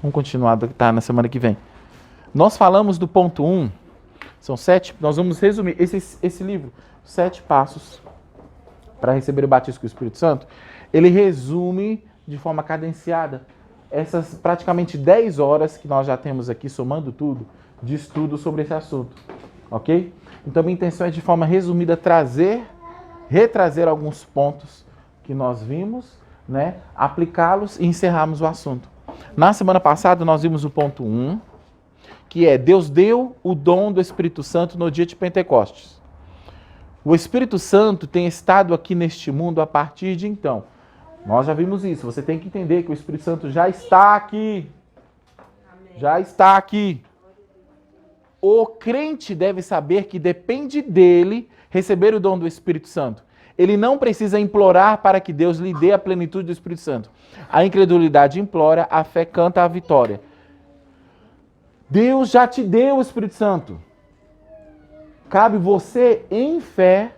Vamos continuar, tá, na semana que vem. Nós falamos do ponto 1, são 7, nós vamos resumir esse livro, 7 passos para receber o batismo com o Espírito Santo. Ele resume de forma cadenciada essas praticamente 10 horas que nós já temos aqui, somando tudo, de estudo sobre esse assunto, ok? Então, minha intenção é, de forma resumida, retrazer alguns pontos que nós vimos, né? Aplicá-los e encerrarmos o assunto. Na semana passada, nós vimos o ponto 1, que é: Deus deu o dom do Espírito Santo no dia de Pentecostes. O Espírito Santo tem estado aqui neste mundo a partir de então. Nós já vimos isso. Você tem que entender que o Espírito Santo já está aqui. Amém. Já está aqui. O crente deve saber que depende dele receber o dom do Espírito Santo. Ele não precisa implorar para que Deus lhe dê a plenitude do Espírito Santo. A incredulidade implora, a fé canta a vitória. Deus já te deu o Espírito Santo. Cabe você, em fé,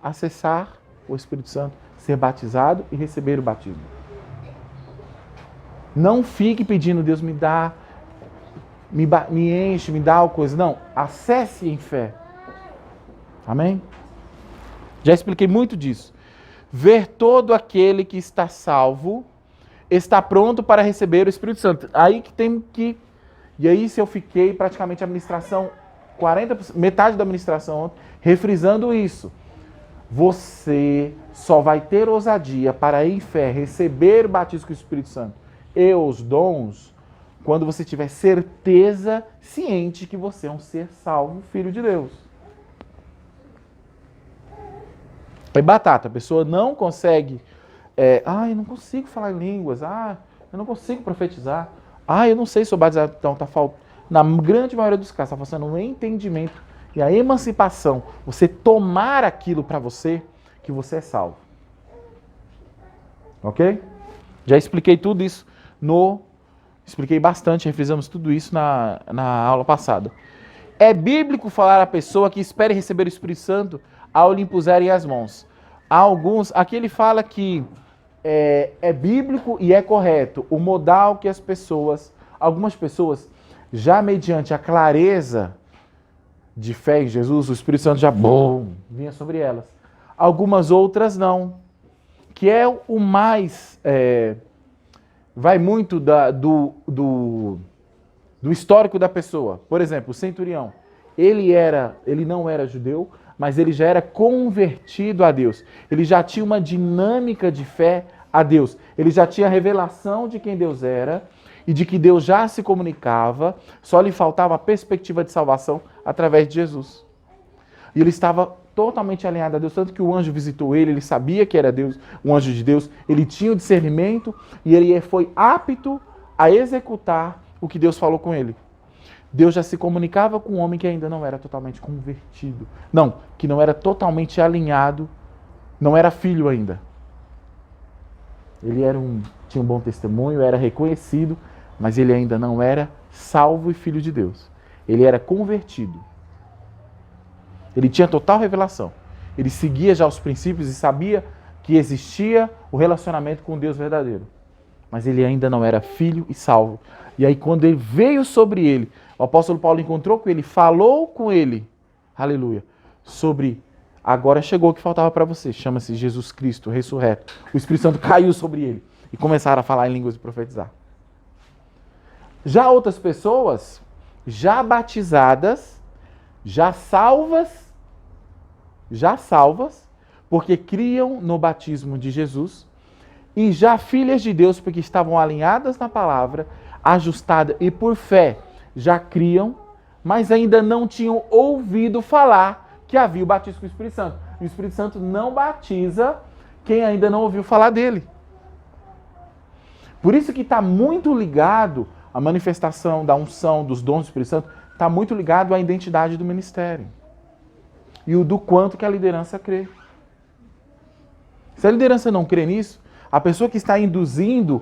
acessar o Espírito Santo, ser batizado e receber o batismo. Não fique pedindo: Deus me dá, me enche, me dá alguma coisa. Não, acesse em fé. Amém? Já expliquei muito disso. Ver todo aquele que está salvo está pronto para receber o Espírito Santo. Aí que tem que... E aí, se eu fiquei praticamente a administração, 40%, metade da administração, refrisando isso. Você só vai ter ousadia para, em fé, receber o batismo com o Espírito Santo e os dons quando você tiver certeza, ciente que você é um ser salvo, filho de Deus. É batata. A pessoa não consegue... eu não consigo falar em línguas. Eu não consigo profetizar. Eu não sei se sou batizado. Então, na grande maioria dos casos, está faltando um entendimento e a emancipação. Você tomar aquilo para você, que você é salvo. Ok? Já expliquei tudo isso expliquei bastante, refrisamos tudo isso na aula passada. É bíblico falar à pessoa que espere receber o Espírito Santo ao lhe impuserem as mãos. Aqui ele fala que é bíblico e é correto o modal que algumas pessoas, já mediante a clareza de fé em Jesus, o Espírito Santo já vinha sobre elas. Algumas outras não. Que é o mais... vai muito do histórico da pessoa. Por exemplo, o centurião. Ele não era judeu, mas ele já era convertido a Deus. Ele já tinha uma dinâmica de fé a Deus. Ele já tinha a revelação de quem Deus era e de que Deus já se comunicava, só lhe faltava a perspectiva de salvação através de Jesus. E ele estava totalmente alinhado a Deus, tanto que o anjo visitou ele sabia que era Deus, um anjo de Deus, ele tinha o discernimento e ele foi apto a executar o que Deus falou com ele. Deus já se comunicava com um homem que ainda não era totalmente convertido. Não, que não era totalmente alinhado, não era filho ainda. Ele tinha um bom testemunho, era reconhecido, mas ele ainda não era salvo e filho de Deus. Ele era convertido. Ele tinha total revelação. Ele seguia já os princípios e sabia que existia o relacionamento com Deus verdadeiro. Mas ele ainda não era filho e salvo. E aí, quando ele veio sobre ele, o apóstolo Paulo encontrou com ele, falou com ele, aleluia, sobre agora chegou o que faltava para você, chama-se Jesus Cristo, ressurreto. O Espírito Santo caiu sobre ele e começaram a falar em línguas e profetizar. Já outras pessoas, já batizadas, já salvas, porque criam no batismo de Jesus, e já filhas de Deus, porque estavam alinhadas na palavra, ajustadas e por fé já criam, mas ainda não tinham ouvido falar que havia o batismo com o Espírito Santo. E o Espírito Santo não batiza quem ainda não ouviu falar dele. Por isso que está muito ligado a manifestação da unção, dos dons do Espírito Santo, está muito ligado à identidade do ministério. E o do quanto que a liderança crê. Se a liderança não crê nisso, a pessoa que está induzindo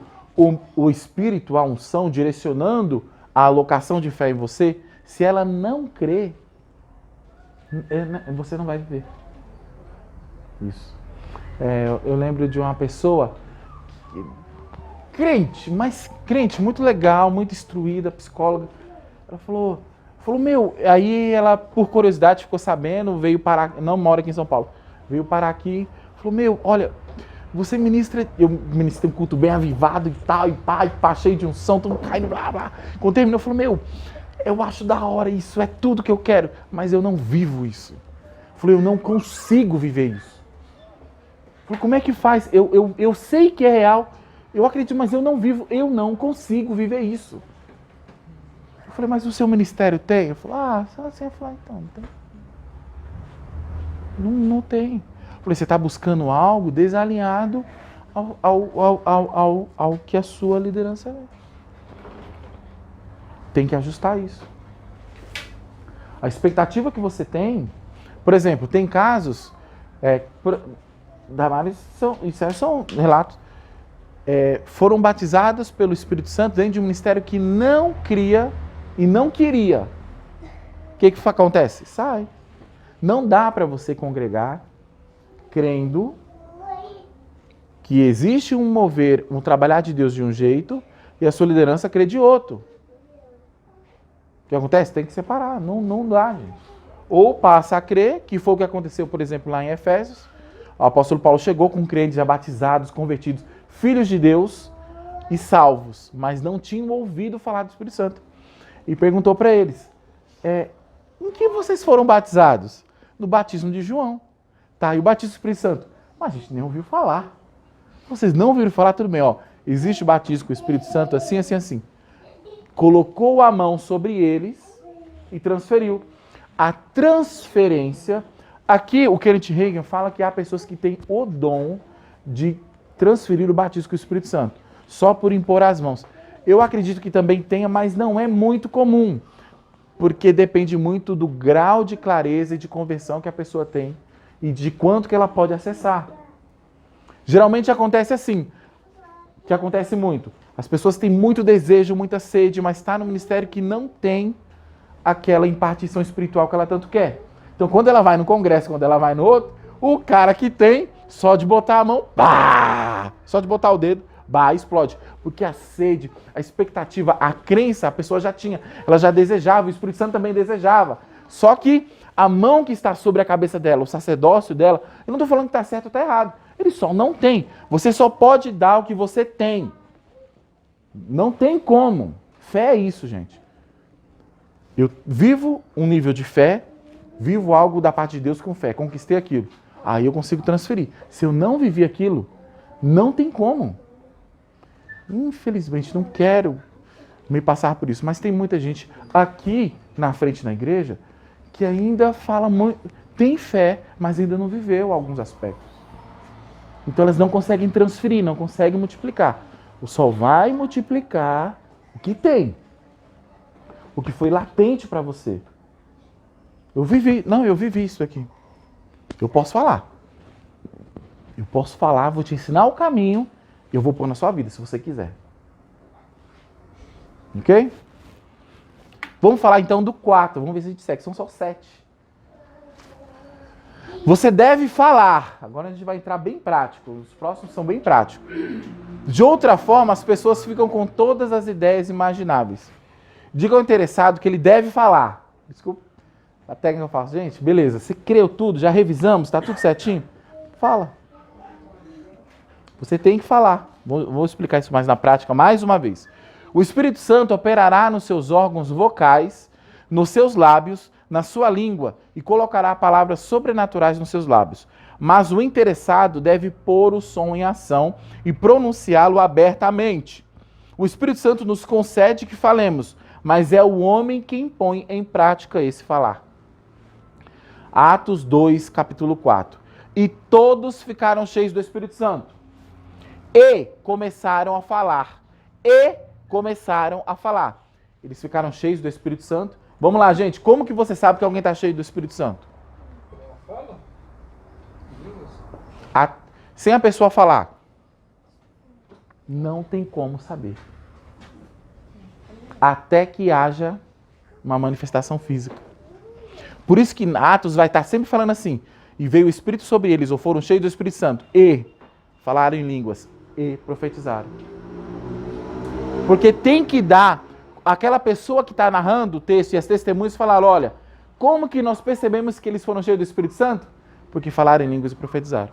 o Espírito, a unção, direcionando a alocação de fé em você, se ela não crê, você não vai viver. Isso. Eu lembro de uma pessoa crente, mas crente, muito legal, muito instruída, psicóloga. Ela falou, meu, aí ela, por curiosidade, ficou sabendo, veio parar, não mora aqui em São Paulo, veio parar aqui, falou, meu, olha, você ministra, eu ministrei um culto bem avivado e tal, e pá, cheio de unção, todo mundo caindo, blá, blá. Quando terminou, falou, meu, eu acho da hora isso, é tudo que eu quero, mas eu não vivo isso. Eu falei, eu não consigo viver isso. Eu falei, como é que faz? Eu sei que é real, eu acredito, mas eu não vivo, eu não consigo viver isso. Eu falei, mas o seu ministério tem? Eu falei, só assim. Eu falei, então, não tem. Não tem. Eu falei, você está buscando algo desalinhado ao que a sua liderança é. Tem que ajustar isso. A expectativa que você tem, por exemplo, tem casos, Damares, isso são relatos, foram batizadas pelo Espírito Santo dentro de um ministério que não cria e não queria. O que acontece? Sai. Não dá para você congregar crendo que existe um mover, um trabalhar de Deus de um jeito e a sua liderança crê de outro. O que acontece? Tem que separar. Não dá, gente. Ou passa a crer, que foi o que aconteceu, por exemplo, lá em Efésios. O apóstolo Paulo chegou com crentes já batizados, convertidos, filhos de Deus e salvos, mas não tinham ouvido falar do Espírito Santo. E perguntou para eles, em que vocês foram batizados? No batismo de João. Tá, e o batismo do Espírito Santo? Mas a gente nem ouviu falar. Vocês não ouviram falar? Tudo bem, ó. Existe o batismo com o Espírito Santo assim, assim, assim. Colocou a mão sobre eles e transferiu. A transferência... Aqui o Kenneth Hagin fala que há pessoas que têm o dom de transferir o batismo com o Espírito Santo, só por impor as mãos. Eu acredito que também tenha, mas não é muito comum, porque depende muito do grau de clareza e de conversão que a pessoa tem e de quanto que ela pode acessar. Geralmente acontece assim, que acontece muito. As pessoas têm muito desejo, muita sede, mas está no ministério que não tem aquela impartição espiritual que ela tanto quer. Então, quando ela vai no congresso, quando ela vai no outro, o cara que tem, só de botar a mão, pá! Só de botar o dedo, explode. Porque a sede, a expectativa, a crença, a pessoa já tinha. Ela já desejava, o Espírito Santo também desejava. Só que a mão que está sobre a cabeça dela, o sacerdócio dela, eu não estou falando que está certo ou está errado. Ele só não tem. Você só pode dar o que você tem. Não tem como. Fé é isso, gente. Eu vivo um nível de fé, vivo algo da parte de Deus com fé, conquistei aquilo. Aí eu consigo transferir. Se eu não vivi aquilo, não tem como. Infelizmente, não quero me passar por isso. Mas tem muita gente aqui na frente na igreja que ainda fala muito, tem fé, mas ainda não viveu alguns aspectos. Então elas não conseguem transferir, não conseguem multiplicar. O só vai multiplicar o que tem. O que foi latente para você. Eu vivi isso aqui. Eu posso falar. Vou te ensinar o caminho e eu vou pôr na sua vida, se você quiser. Ok? Vamos falar então do 4. Vamos ver se a gente segue. São só 7. Você deve falar. Agora a gente vai entrar bem prático. Os próximos são bem práticos. De outra forma, as pessoas ficam com todas as ideias imagináveis. Diga ao interessado que ele deve falar. Desculpa. A técnica eu faço, gente, beleza, você creu tudo, já revisamos, está tudo certinho? Fala. Você tem que falar. Vou explicar isso mais na prática, mais uma vez. O Espírito Santo operará nos seus órgãos vocais, nos seus lábios, na sua língua, e colocará palavras sobrenaturais nos seus lábios. Mas o interessado deve pôr o som em ação e pronunciá-lo abertamente. O Espírito Santo nos concede que falemos, mas é o homem quem põe em prática esse falar. Atos 2, capítulo 4. E todos ficaram cheios do Espírito Santo. E começaram a falar. Eles ficaram cheios do Espírito Santo. Vamos lá, gente. Como que você sabe que alguém está cheio do Espírito Santo? Sem a pessoa falar. Não tem como saber. Até que haja uma manifestação física. Por isso que Atos vai estar sempre falando assim, e veio o Espírito sobre eles, ou foram cheios do Espírito Santo, e falaram em línguas, e profetizaram. Porque tem que dar, aquela pessoa que está narrando o texto e as testemunhas falaram, olha, como que nós percebemos que eles foram cheios do Espírito Santo? Porque falaram em línguas e profetizaram.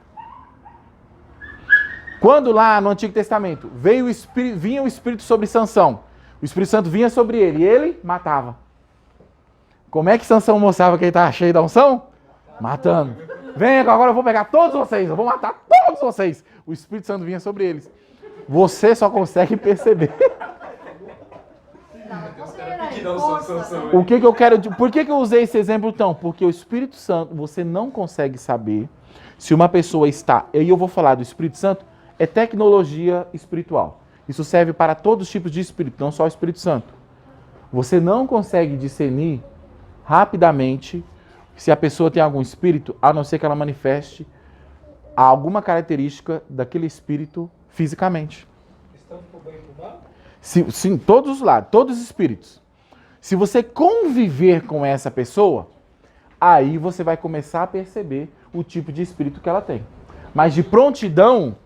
Quando lá no Antigo Testamento vinha o Espírito sobre Sansão, o Espírito Santo vinha sobre ele e ele matava. Como é que Sansão mostrava que ele estava cheio da unção? Matando. Vem, agora eu vou pegar todos vocês, eu vou matar todos vocês. O Espírito Santo vinha sobre eles. Você só consegue perceber. O que eu quero... Por que eu usei esse exemplo então? Porque o Espírito Santo, você não consegue saber se uma pessoa está... E eu vou falar do Espírito Santo, é tecnologia espiritual. Isso serve para todos os tipos de espírito, não só o Espírito Santo. Você não consegue discernir rapidamente se a pessoa tem algum espírito, a não ser que ela manifeste alguma característica daquele espírito fisicamente. Estão por bem e por mal? Sim, todos os lados, todos os espíritos. Se você conviver com essa pessoa, aí você vai começar a perceber o tipo de espírito que ela tem. Mas de prontidão,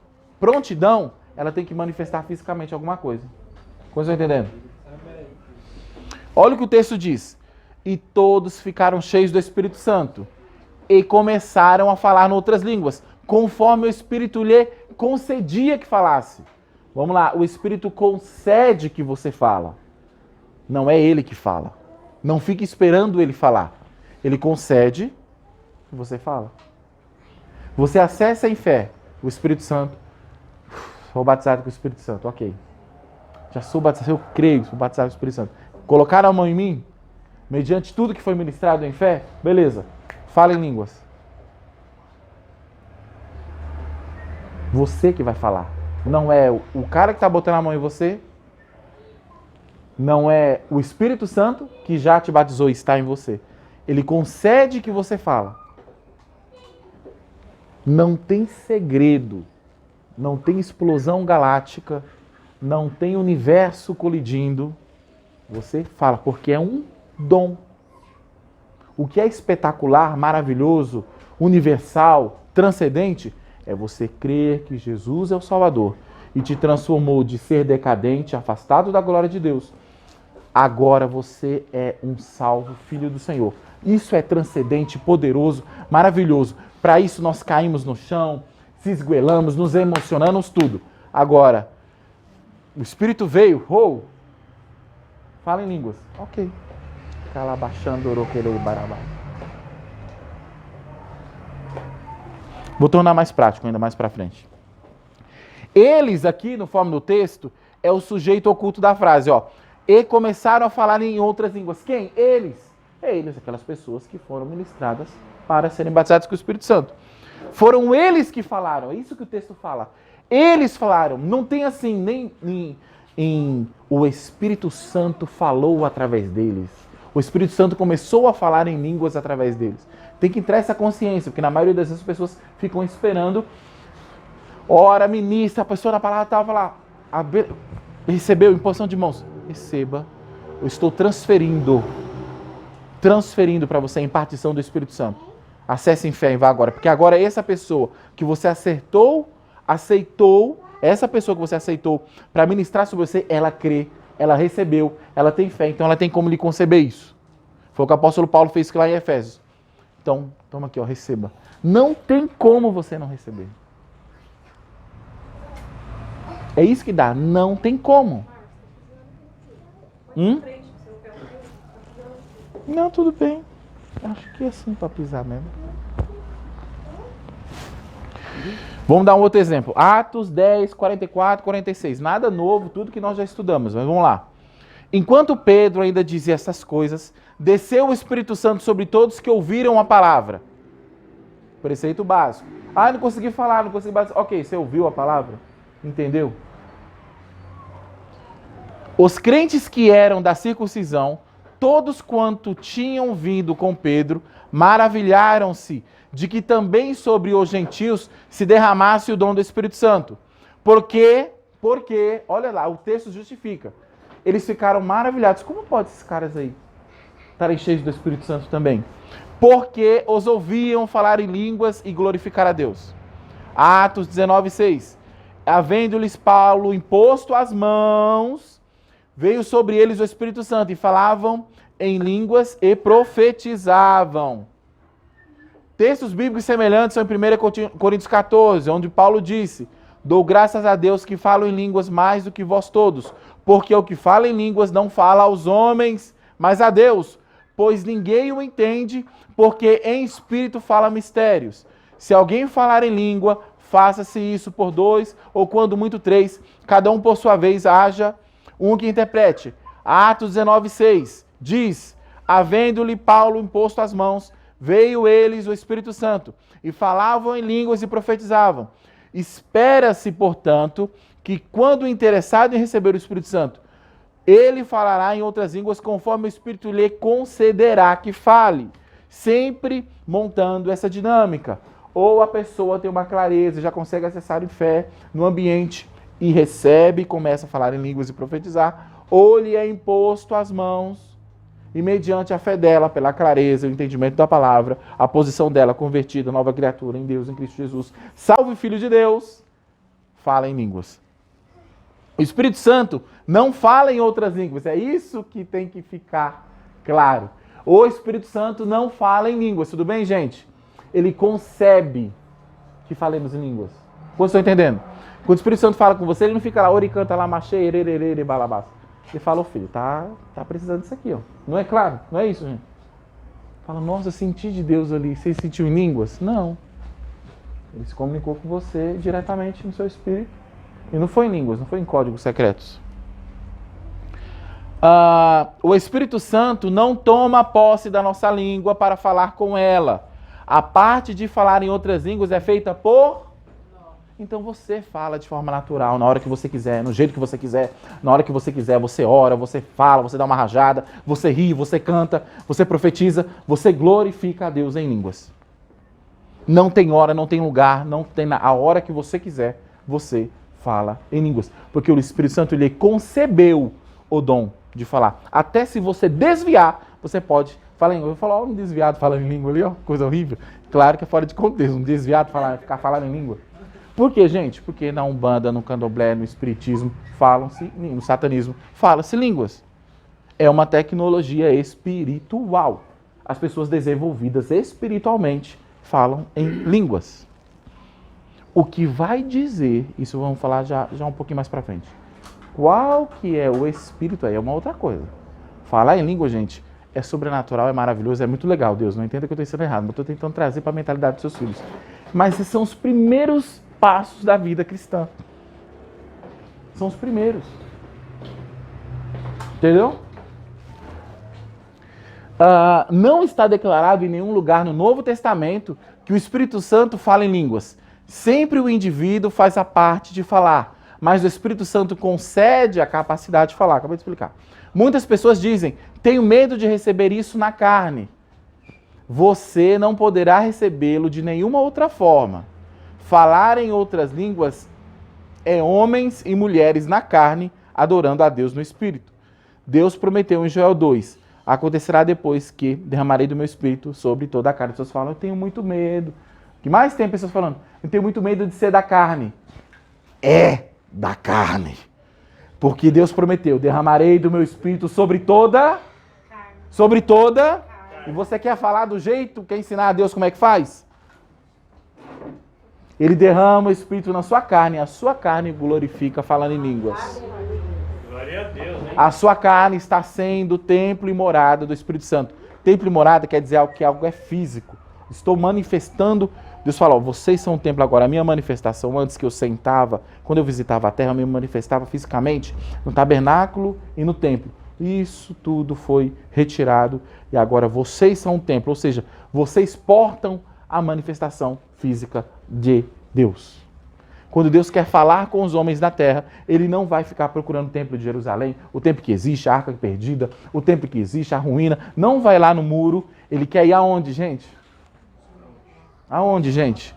ela tem que manifestar fisicamente alguma coisa. Coisa entendendo? Olha o que o texto diz. E todos ficaram cheios do Espírito Santo e começaram a falar em outras línguas, conforme o Espírito lhe concedia que falasse. Vamos lá, o Espírito concede que você fala. Não é ele que fala. Não fique esperando ele falar. Ele concede que você fala. Você acessa em fé o Espírito Santo. Sou batizado com o Espírito Santo, ok. Já sou batizado, eu creio, sou batizado com o Espírito Santo. Colocaram a mão em mim, mediante tudo que foi ministrado em fé, beleza. Fala em línguas. Você que vai falar. Não é o cara que está botando a mão em você. Não é o Espírito Santo que já te batizou e está em você. Ele concede que você fala. Não tem segredo. Não tem explosão galáctica. Não tem universo colidindo. Você fala, porque é um dom. O que é espetacular, maravilhoso, universal, transcendente, é você crer que Jesus é o Salvador e te transformou de ser decadente, afastado da glória de Deus. Agora você é um salvo filho do Senhor. Isso é transcendente, poderoso, maravilhoso. Para isso nós caímos no chão, se esguelamos, nos emocionamos, tudo. Agora, o Espírito veio, fala em línguas. Ok. Calabachando, oroquerei, barabá. Vou tornar mais prático, ainda mais para frente. Eles aqui, no forma do texto, é o sujeito oculto da frase, ó. E começaram a falar em outras línguas. Quem? Eles. Eles, aquelas pessoas que foram ministradas para serem batizadas com o Espírito Santo. Foram eles que falaram, é isso que o texto fala. Eles falaram, não tem assim, nem o Espírito Santo falou através deles. O Espírito Santo começou a falar em línguas através deles. Tem que entrar essa consciência, porque na maioria das vezes as pessoas ficam esperando. Ora, ministra, a pessoa na palavra estava lá, recebeu imposição de mãos. Receba, eu estou transferindo para você a impartição do Espírito Santo. Acesse em fé e vá agora, porque agora essa pessoa que você aceitou, essa pessoa que você aceitou para ministrar sobre você, ela crê, ela recebeu, ela tem fé, então ela tem como lhe conceber isso. Foi o que o apóstolo Paulo fez lá em Efésios. Então, toma aqui, ó, receba. Não tem como você não receber. É isso que dá, não tem como. Não, tudo bem. Acho que é assim para pisar mesmo. Vamos dar um outro exemplo. Atos 10, 44, 46. Nada novo, tudo que nós já estudamos, mas vamos lá. Enquanto Pedro ainda dizia essas coisas, desceu o Espírito Santo sobre todos que ouviram a palavra. Preceito básico. Ah, não consegui falar, não consegui... Ok, você ouviu a palavra? Entendeu? Os crentes que eram da circuncisão, todos quanto tinham vindo com Pedro, maravilharam-se de que também sobre os gentios se derramasse o dom do Espírito Santo. Porque, olha lá, o texto justifica. Eles ficaram maravilhados. Como pode esses caras aí estarem cheios do Espírito Santo também? Porque os ouviam falar em línguas e glorificar a Deus. Atos 19, 6. Havendo-lhes Paulo imposto as mãos, veio sobre eles o Espírito Santo e falavam em línguas e profetizavam. Textos bíblicos semelhantes são em 1 Coríntios 14, onde Paulo disse: dou graças a Deus que falo em línguas mais do que vós todos, porque o que fala em línguas não fala aos homens, mas a Deus, pois ninguém o entende, porque em espírito fala mistérios. Se alguém falar em língua, faça-se isso por 2, ou quando muito 3, cada um por sua vez haja um que interprete. Atos 19:6 diz: havendo-lhe Paulo imposto as mãos, veio eles o Espírito Santo, e falavam em línguas e profetizavam. Espera-se, portanto, que quando interessado em receber o Espírito Santo, ele falará em outras línguas conforme o Espírito lhe concederá que fale, sempre montando essa dinâmica. Ou a pessoa tem uma clareza, já consegue acessar em fé no ambiente e recebe, começa a falar em línguas e profetizar, ou lhe é imposto as mãos e mediante a fé dela, pela clareza, o entendimento da palavra, a posição dela convertida, nova criatura em Deus, em Cristo Jesus, salve o Filho de Deus, fala em línguas. O Espírito Santo não fala em outras línguas, é isso que tem que ficar claro. O Espírito Santo não fala em línguas, tudo bem, gente? Ele concebe que falemos em línguas. Vocês estão entendendo? Quando o Espírito Santo fala com você, ele não fica lá, ori, canta lá, machê, ererê, balabás. Ele fala, ô filho, tá precisando disso aqui, ó. Não é claro? Não é isso, gente? Fala, nossa, eu senti de Deus ali. Você sentiu em línguas? Não. Ele se comunicou com você diretamente no seu espírito. E não foi em línguas, não foi em códigos secretos. O Espírito Santo não toma posse da nossa língua para falar com ela. A parte de falar em outras línguas é feita por... Então você fala de forma natural, na hora que você quiser, no jeito que você quiser, na hora que você quiser, você ora, você fala, você dá uma rajada, você ri, você canta, você profetiza, você glorifica a Deus em línguas. Não tem hora, não tem lugar, não tem a hora que você quiser, você fala em línguas. Porque o Espírito Santo lhe concebeu o dom de falar. Até se você desviar, você pode falar em língua. Eu falo, ó, um desviado falando em língua ali, ó, coisa horrível. Claro que é fora de contexto, um desviado ficar falando em língua. Por quê, gente? Porque na Umbanda, no Candomblé, no Espiritismo, falam-se, no Satanismo, fala-se línguas. É uma tecnologia espiritual. As pessoas desenvolvidas espiritualmente falam em línguas. O que vai dizer, isso vamos falar já um pouquinho mais pra frente. Qual que é o espírito aí? É uma outra coisa. Falar em língua, gente, é sobrenatural, é maravilhoso, é muito legal, Deus. Não entenda que eu estou ensinando errado, mas eu estou tentando trazer para a mentalidade dos seus filhos. Mas esses são os primeiros passos da vida cristã. São os primeiros. Entendeu? Não está declarado em nenhum lugar no Novo Testamento que o Espírito Santo fala em línguas. Sempre o indivíduo faz a parte de falar, mas o Espírito Santo concede a capacidade de falar. Acabei de explicar. Muitas pessoas dizem, tenho medo de receber isso na carne. Você não poderá recebê-lo de nenhuma outra forma. Falar em outras línguas é homens e mulheres na carne adorando a Deus no Espírito. Deus prometeu em Joel 2, acontecerá depois que derramarei do meu Espírito sobre toda a carne. As pessoas falam, eu tenho muito medo. O que mais tem pessoas falando? Eu tenho muito medo de ser da carne. É da carne. Porque Deus prometeu, derramarei do meu Espírito sobre toda... Sobre toda... E você quer falar do jeito, quer ensinar a Deus como é que faz? Ele derrama o Espírito na sua carne, a sua carne glorifica falando em línguas. Glória a Deus, hein? A sua carne está sendo templo e morada do Espírito Santo. Templo e morada quer dizer que algo é físico. Estou manifestando. Deus fala, ó, vocês são um templo agora. A minha manifestação, antes que eu sentava, quando eu visitava a terra, eu me manifestava fisicamente no tabernáculo e no templo. Isso tudo foi retirado e agora vocês são um templo. Ou seja, vocês portam a manifestação física de Deus. Quando Deus quer falar com os homens da terra, ele não vai ficar procurando o templo de Jerusalém, o templo que existe, a arca perdida, o templo que existe, a ruína. Não vai lá no muro. Ele quer ir aonde, gente? Aonde, gente?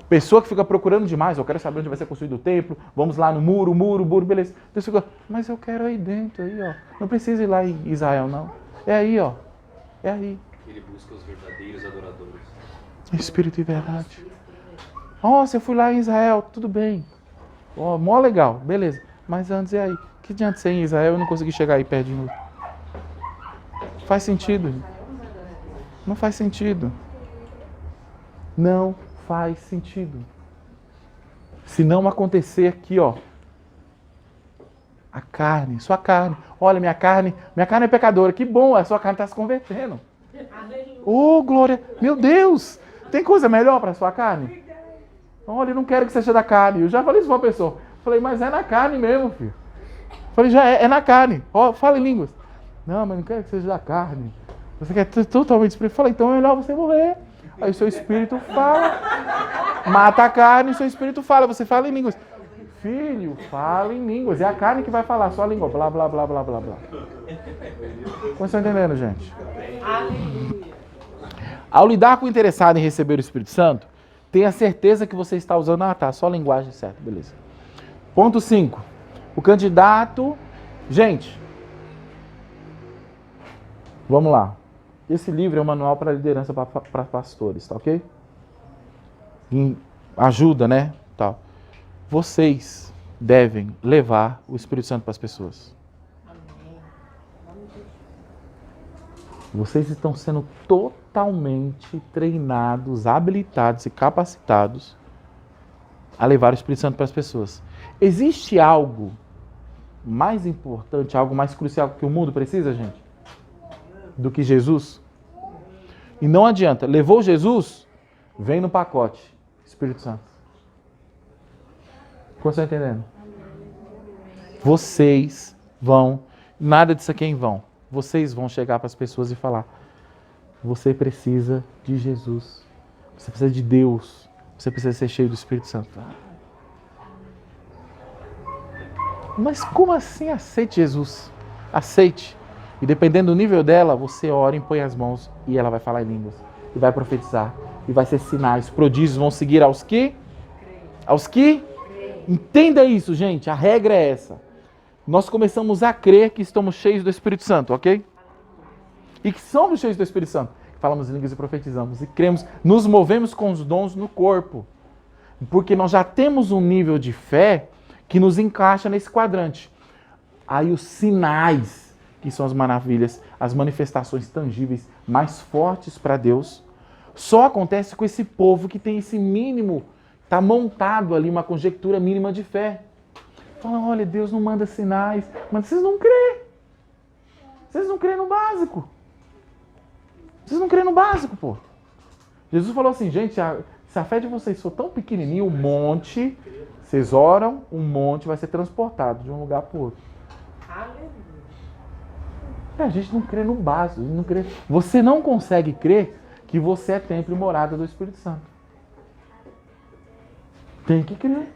Pessoa que fica procurando demais, eu quero saber onde vai ser construído o templo, vamos lá no muro, beleza. Deus fica, mas eu quero aí dentro, aí, ó. Não precisa ir lá em Israel, não. É aí, ó. É aí. Ele busca os verdadeiros adoradores. Espírito e verdade. Nossa, eu fui lá em Israel, tudo bem. Ó, mó legal, beleza. Mas antes, e aí? Que adianta ser em Israel eu não consegui chegar aí perto de novo? Faz sentido? Não faz sentido. Não faz sentido. Se não acontecer aqui, ó. A carne, sua carne. Olha, minha carne é pecadora. Que bom, a sua carne está se convertendo. Oh, glória. Meu Deus, tem coisa melhor para a sua carne? Olha, eu não quero que seja da carne. Eu já falei isso para uma pessoa. Falei, mas é na carne mesmo, filho. Falei, já é na carne. Ó, fala em línguas. Não, mas não quero que seja da carne. Você quer totalmente espírito. Falei, então é melhor você morrer. Aí o seu espírito fala. Mata a carne e o seu espírito fala. Você fala em línguas. Filho, fala em línguas. É a carne que vai falar, só a língua. Blá, blá, blá, blá, blá, blá. Como estão entendendo, gente? Ao lidar com o interessado em receber o Espírito Santo, tenha certeza que você está usando... Ah, tá, só a linguagem certa, beleza. Ponto 5. O candidato... Gente, vamos lá. Esse livro é um manual para liderança para pastores, tá ok? E ajuda, né? Tal. Vocês devem levar o Espírito Santo para as pessoas. Vocês estão sendo totalmente treinados, habilitados e capacitados a levar o Espírito Santo para as pessoas. Existe algo mais importante, algo mais crucial que o mundo precisa, gente? Do que Jesus? E não adianta. Levou Jesus, vem no pacote. Espírito Santo. Como estão entendendo? Vocês vão... Nada disso aqui é em vão. Vocês vão chegar para as pessoas e falar: você precisa de Jesus. Você precisa de Deus. Você precisa ser cheio do Espírito Santo. Mas como assim aceite Jesus? Aceite. E dependendo do nível dela, você ora, impõe as mãos e ela vai falar em línguas. E vai profetizar. E vai ser sinais. Prodígios vão seguir aos que? Aos que? Entenda isso, gente. A regra é essa. Nós começamos a crer que estamos cheios do Espírito Santo, ok? E que somos cheios do Espírito Santo. Falamos em línguas e profetizamos. E cremos, nos movemos com os dons no corpo. Porque nós já temos um nível de fé que nos encaixa nesse quadrante. Aí os sinais, que são as maravilhas, as manifestações tangíveis mais fortes para Deus, só acontece com esse povo que tem esse mínimo, está montado ali uma conjectura mínima de fé. Fala, olha, Deus não manda sinais, mas vocês não crêem. Vocês não crêem no básico. Vocês não crêem no básico, pô. Jesus falou assim, gente, se a fé de vocês for tão pequenininha, um monte, vocês oram, um monte vai ser transportado de um lugar para o outro. A gente não crê no básico. Não crê. Você não consegue crer que você é templo e morada do Espírito Santo. Tem que crer.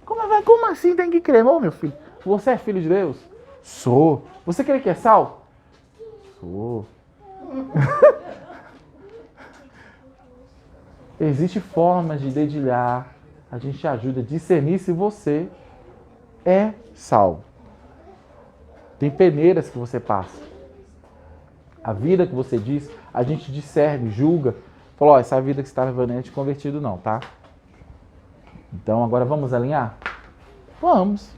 Como assim tem que crer? Ô, meu filho, você é filho de Deus? Sou. Você crê que é sal? Sou. Existem formas de dedilhar. A gente ajuda a discernir se você é sal. Tem peneiras que você passa. A vida que você diz, a gente discerne, julga. Fala, ó, essa vida que você está levando não é de convertido não, tá? Então agora vamos alinhar? Vamos.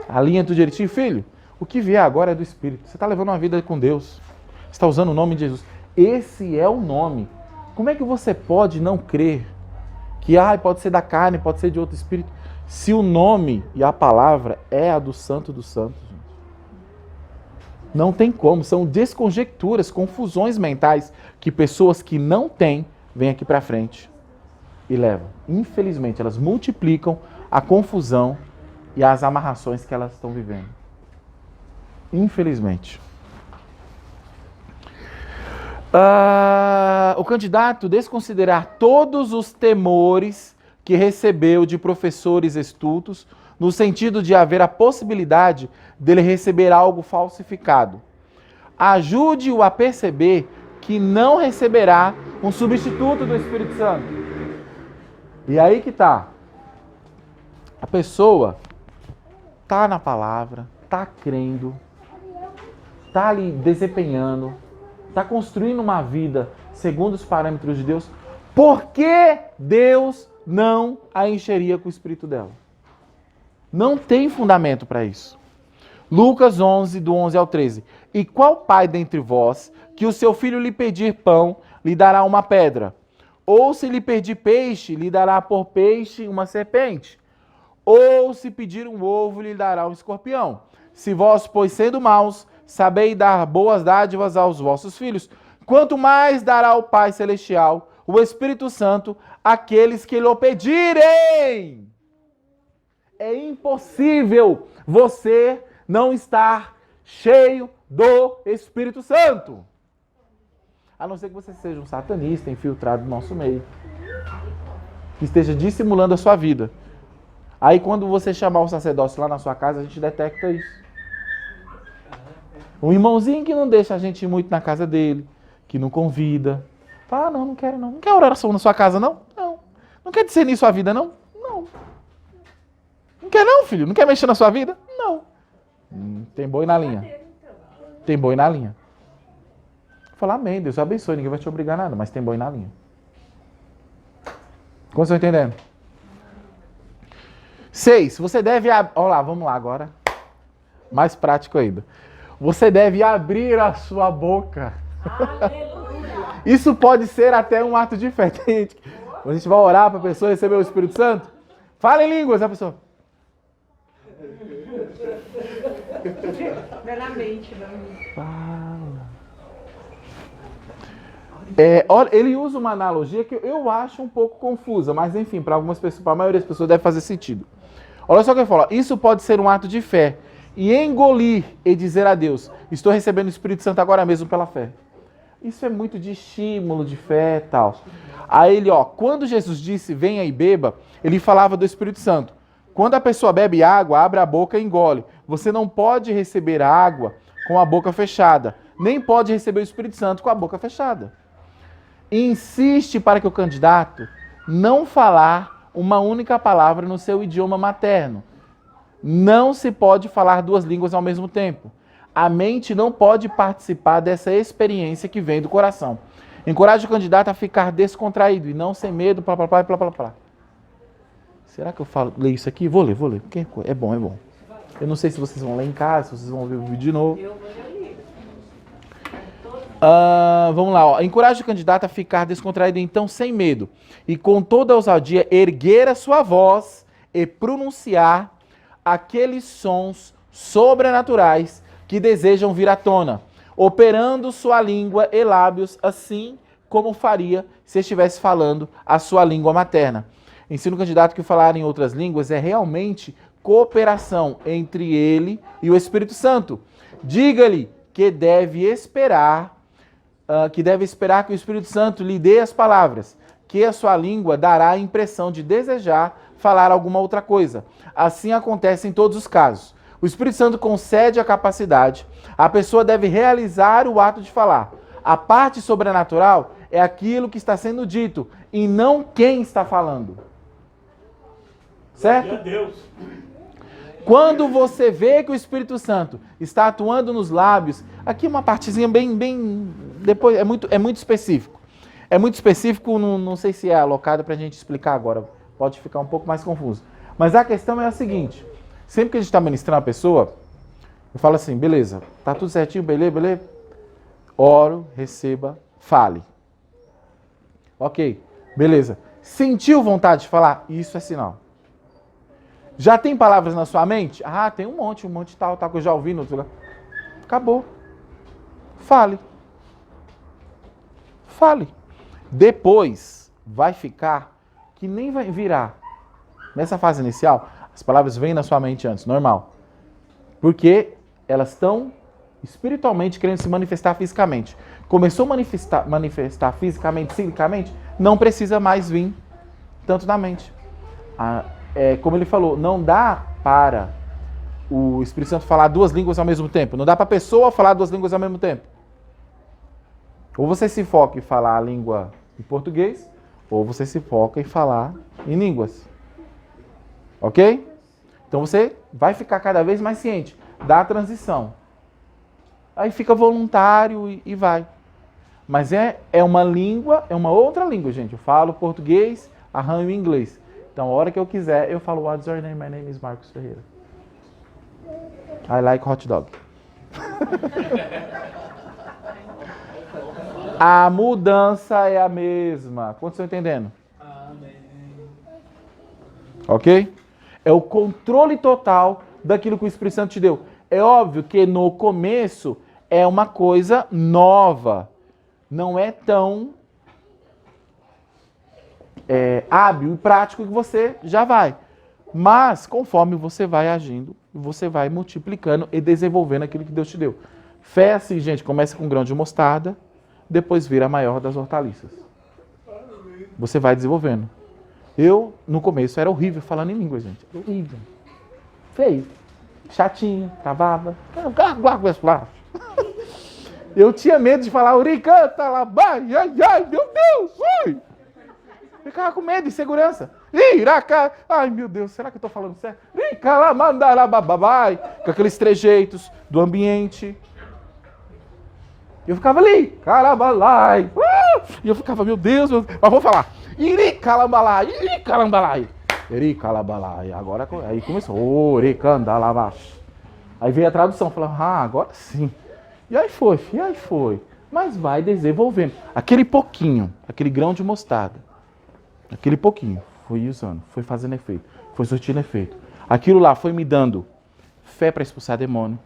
Alinha tudo direitinho, filho. O que vier agora é do Espírito. Você está levando uma vida com Deus. Você está usando o nome de Jesus. Esse é o nome. Como é que você pode não crer que pode ser da carne, pode ser de outro espírito, se o nome e a palavra é a do Santo dos Santos? Gente? Não tem como. São desconjecturas, confusões mentais que pessoas que não têm vêm aqui para frente e levam. Infelizmente, elas multiplicam a confusão e as amarrações que elas estão vivendo. Infelizmente. O candidato desconsiderar todos os temores que recebeu de professores estultos, no sentido de haver a possibilidade dele receber algo falsificado. Ajude-o a perceber que não receberá um substituto do Espírito Santo. E aí que tá. A pessoa tá na palavra, tá crendo, tá ali desempenhando, está construindo uma vida segundo os parâmetros de Deus, por que Deus não a encheria com o Espírito dela? Não tem fundamento para isso. Lucas 11, do 11 ao 13. E qual pai dentre vós, que o seu filho lhe pedir pão, lhe dará uma pedra? Ou se lhe pedir peixe, lhe dará por peixe uma serpente? Ou se pedir um ovo, lhe dará um escorpião? Se vós, pois sendo maus, sabeis dar boas dádivas aos vossos filhos, quanto mais dará o Pai Celestial, o Espírito Santo, àqueles que lhe pedirem. É impossível você não estar cheio do Espírito Santo. A não ser que você seja um satanista infiltrado no nosso meio, que esteja dissimulando a sua vida. Aí quando você chamar o sacerdócio lá na sua casa, a gente detecta isso. Um irmãozinho que não deixa a gente ir muito na casa dele, que não convida. Fala, não, não quero não. Não quer oração na sua casa, não? Não. Não quer discernir sua vida, não? Não. Não quer não, filho? Não quer mexer na sua vida? Não. Tem boi na linha. Tem boi na linha. Falar amém, Deus abençoe, ninguém vai te obrigar a nada, mas tem boi na linha. Como vocês estão entendendo? 6. Você deve... Olha lá, vamos lá agora. Mais prático ainda. Você deve abrir a sua boca. Isso pode ser até um ato de fé. Tem gente, quando a gente vai orar para a pessoa receber o Espírito Santo, fala em línguas, a pessoa... Fala. Ele usa uma analogia que eu acho um pouco confusa, mas enfim, para algumas pessoas, para a maioria das pessoas deve fazer sentido. Olha só o que ele fala, isso pode ser um ato de fé e engolir e dizer a Deus, estou recebendo o Espírito Santo agora mesmo pela fé. Isso é muito de estímulo, de fé e tal. Aí ele, quando Jesus disse, venha e beba, ele falava do Espírito Santo. Quando a pessoa bebe água, abre a boca e engole. Você não pode receber água com a boca fechada, nem pode receber o Espírito Santo com a boca fechada. Insiste para que o candidato não falar uma única palavra no seu idioma materno. Não se pode falar duas línguas ao mesmo tempo. A mente não pode participar dessa experiência que vem do coração. Encoraje o candidato a ficar descontraído e não sem medo, blá, blá, blá, blá, blá, blá. Será que eu leio isso aqui? Vou ler, porque é bom, é bom. Eu não sei se vocês vão ler em casa, se vocês vão ver o vídeo de novo. Eu vou ler. Vamos lá, encoraje o candidato a ficar descontraído, então, sem medo. E com toda a ousadia, erguer a sua voz e pronunciar aqueles sons sobrenaturais que desejam vir à tona, operando sua língua e lábios assim como faria se estivesse falando a sua língua materna. Ensina o candidato que falar em outras línguas é realmente cooperação entre ele e o Espírito Santo. Diga-lhe que deve esperar que o Espírito Santo lhe dê as palavras, que a sua língua dará a impressão de desejar falar alguma outra coisa. Assim acontece em todos os casos. O Espírito Santo concede a capacidade, a pessoa deve realizar o ato de falar. A parte sobrenatural é aquilo que está sendo dito e não quem está falando. Certo? Meu Deus. Quando você vê que o Espírito Santo está atuando nos lábios, aqui uma partezinha bem depois é muito específico. É muito específico, não sei se é alocado para a gente explicar agora. Pode ficar um pouco mais confuso. Mas a questão é a seguinte. Sempre que a gente está ministrando a pessoa, eu falo assim, beleza, tá tudo certinho, beleza? Oro, receba, fale. Ok, beleza. Sentiu vontade de falar? Isso é sinal. Já tem palavras na sua mente? Ah, tem um monte tal que eu já ouvi no outro lugar. Acabou. Fale. Fale. Depois vai ficar que nem vai virar. Nessa fase inicial, as palavras vêm na sua mente antes, normal. Porque elas estão espiritualmente querendo se manifestar fisicamente. Começou a manifestar fisicamente, psicicamente, não precisa mais vir tanto na mente. Como ele falou, não dá para o Espírito Santo falar duas línguas ao mesmo tempo. Não dá para a pessoa falar duas línguas ao mesmo tempo. Ou você se foca em falar a língua em português, ou você se foca em falar em línguas. Ok? Então você vai ficar cada vez mais ciente da transição. Aí fica voluntário e vai. Mas é uma língua, é uma outra língua, gente. Eu falo português, arranho inglês. Então, a hora que eu quiser, eu falo, what's your name? My name is Marcos Ferreira. I like hot dog. A mudança é a mesma. Quantos estão entendendo? Ok? É o controle total daquilo que o Espírito Santo te deu. É óbvio que no começo é uma coisa nova. Não é tão hábil e prático que você já vai. Mas, conforme você vai agindo, você vai multiplicando e desenvolvendo aquilo que Deus te deu. Fé assim, gente, começa com grão de mostarda, depois vira a maior das hortaliças. Você vai desenvolvendo. Eu, no começo, era horrível falando em língua, gente. Horrível. Feio. Chatinho, travava. Eu tinha medo de falar, uricanta, labai, ai, meu Deus, ui! Ficava com medo, insegurança. Iraca, ai meu Deus, será que eu estou falando certo? Icalamandarababbai, com aqueles trejeitos do ambiente. Eu ficava ali, carabalai, e eu ficava, meu Deus, mas vou falar. Iricalambalai, iricalambalai, iricalabalai. Agora, aí começou, oricandalabash. Aí veio a tradução, falando, agora sim. E aí foi. Mas vai desenvolvendo. Aquele pouquinho, aquele grão de mostarda, aquele pouquinho, foi usando, foi fazendo efeito, foi surtindo efeito. Aquilo lá foi me dando fé para expulsar demônio,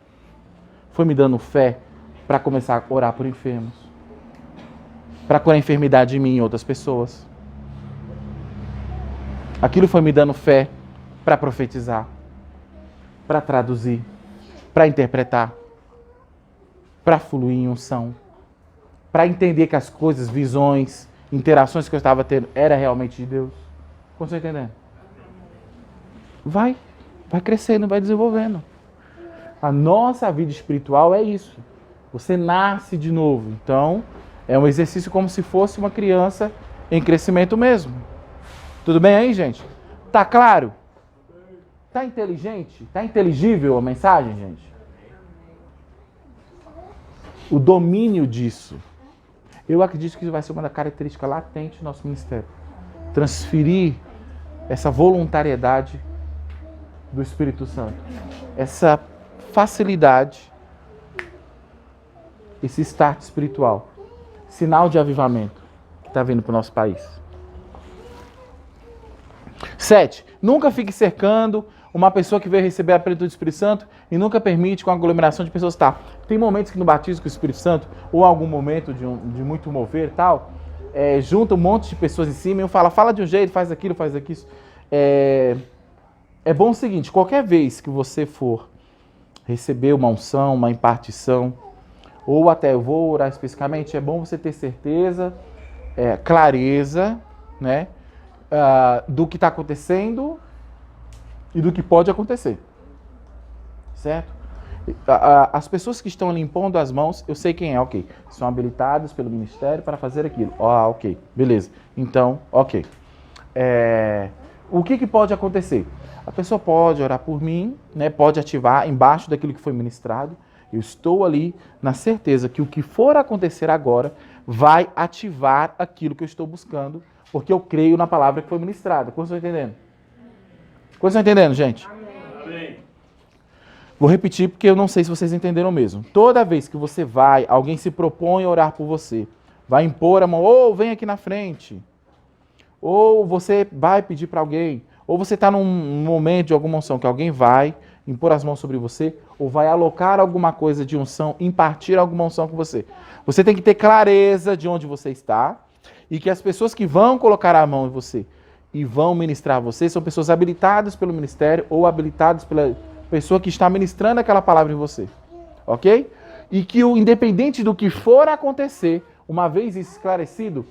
foi me dando fé para começar a orar por enfermos, para curar a enfermidade em mim e em outras pessoas. Aquilo foi me dando fé para profetizar, para traduzir, para interpretar, para fluir em unção, para entender que as coisas, visões, interações que eu estava tendo era realmente de Deus. Como você está entendendo? Vai crescendo, vai desenvolvendo. A nossa vida espiritual é isso. Você nasce de novo. Então, é um exercício como se fosse uma criança em crescimento mesmo. Tudo bem aí, gente? Tá claro? Tá inteligente? Tá inteligível a mensagem, gente? O domínio disso. Eu acredito que isso vai ser uma característica latente do nosso ministério. Transferir essa voluntariedade do Espírito Santo. Essa facilidade, esse start espiritual. Sinal de avivamento que está vindo para o nosso país. 7. Nunca fique cercando uma pessoa que veio receber a plenitude do Espírito Santo e nunca permite com a aglomeração de pessoas estar. Tem momentos que no batismo com o Espírito Santo, ou algum momento de muito mover e tal, junta um monte de pessoas em cima e um fala de um jeito, faz aquilo. É bom o seguinte, qualquer vez que você for receber uma unção, uma impartição, ou até eu vou orar especificamente, é bom você ter certeza, clareza, né, do que está acontecendo e do que pode acontecer. Certo? As pessoas que estão ali impondo as mãos, eu sei quem é, ok. São habilitadas pelo ministério para fazer aquilo. Ok, beleza. Então, ok. O que pode acontecer? A pessoa pode orar por mim, né, pode ativar embaixo daquilo que foi ministrado. Eu estou ali na certeza que o que for acontecer agora vai ativar aquilo que eu estou buscando, porque eu creio na palavra que foi ministrada. Como vocês estão entendendo? Como vocês estão entendendo, gente? Amém. Vou repetir porque eu não sei se vocês entenderam mesmo. Toda vez que você vai, alguém se propõe a orar por você, vai impor a mão, ou vem aqui na frente, ou você vai pedir para alguém, ou você está num momento de alguma unção que alguém vai impor as mãos sobre você, ou vai alocar alguma coisa de unção, impartir alguma unção com você. Você tem que ter clareza de onde você está e que as pessoas que vão colocar a mão em você e vão ministrar a você são pessoas habilitadas pelo ministério ou habilitadas pela pessoa que está ministrando aquela palavra em você. Ok? E que, independente do que for acontecer, uma vez esclarecido,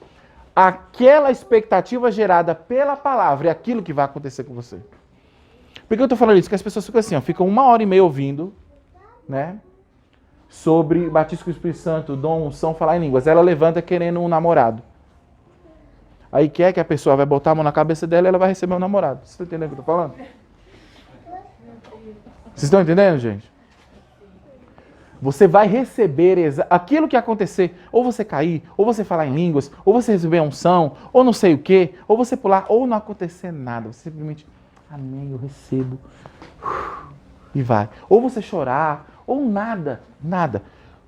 aquela expectativa gerada pela palavra é aquilo que vai acontecer com você. Por que eu estou falando isso? Porque as pessoas ficam assim, ficam 1h30 ouvindo, né, sobre batismo com o Espírito Santo, dom, unção, falar em línguas. Ela levanta querendo um namorado. Aí quer que a pessoa vai botar a mão na cabeça dela e ela vai receber um namorado. Vocês estão entendendo o que eu estou falando? Vocês estão entendendo, gente? Você vai receber aquilo que acontecer. Ou você cair, ou você falar em línguas, ou você receber a unção, ou não sei o quê, ou você pular, ou não acontecer nada. Você simplesmente, amém, eu recebo. E vai. Ou você chorar, ou nada, nada.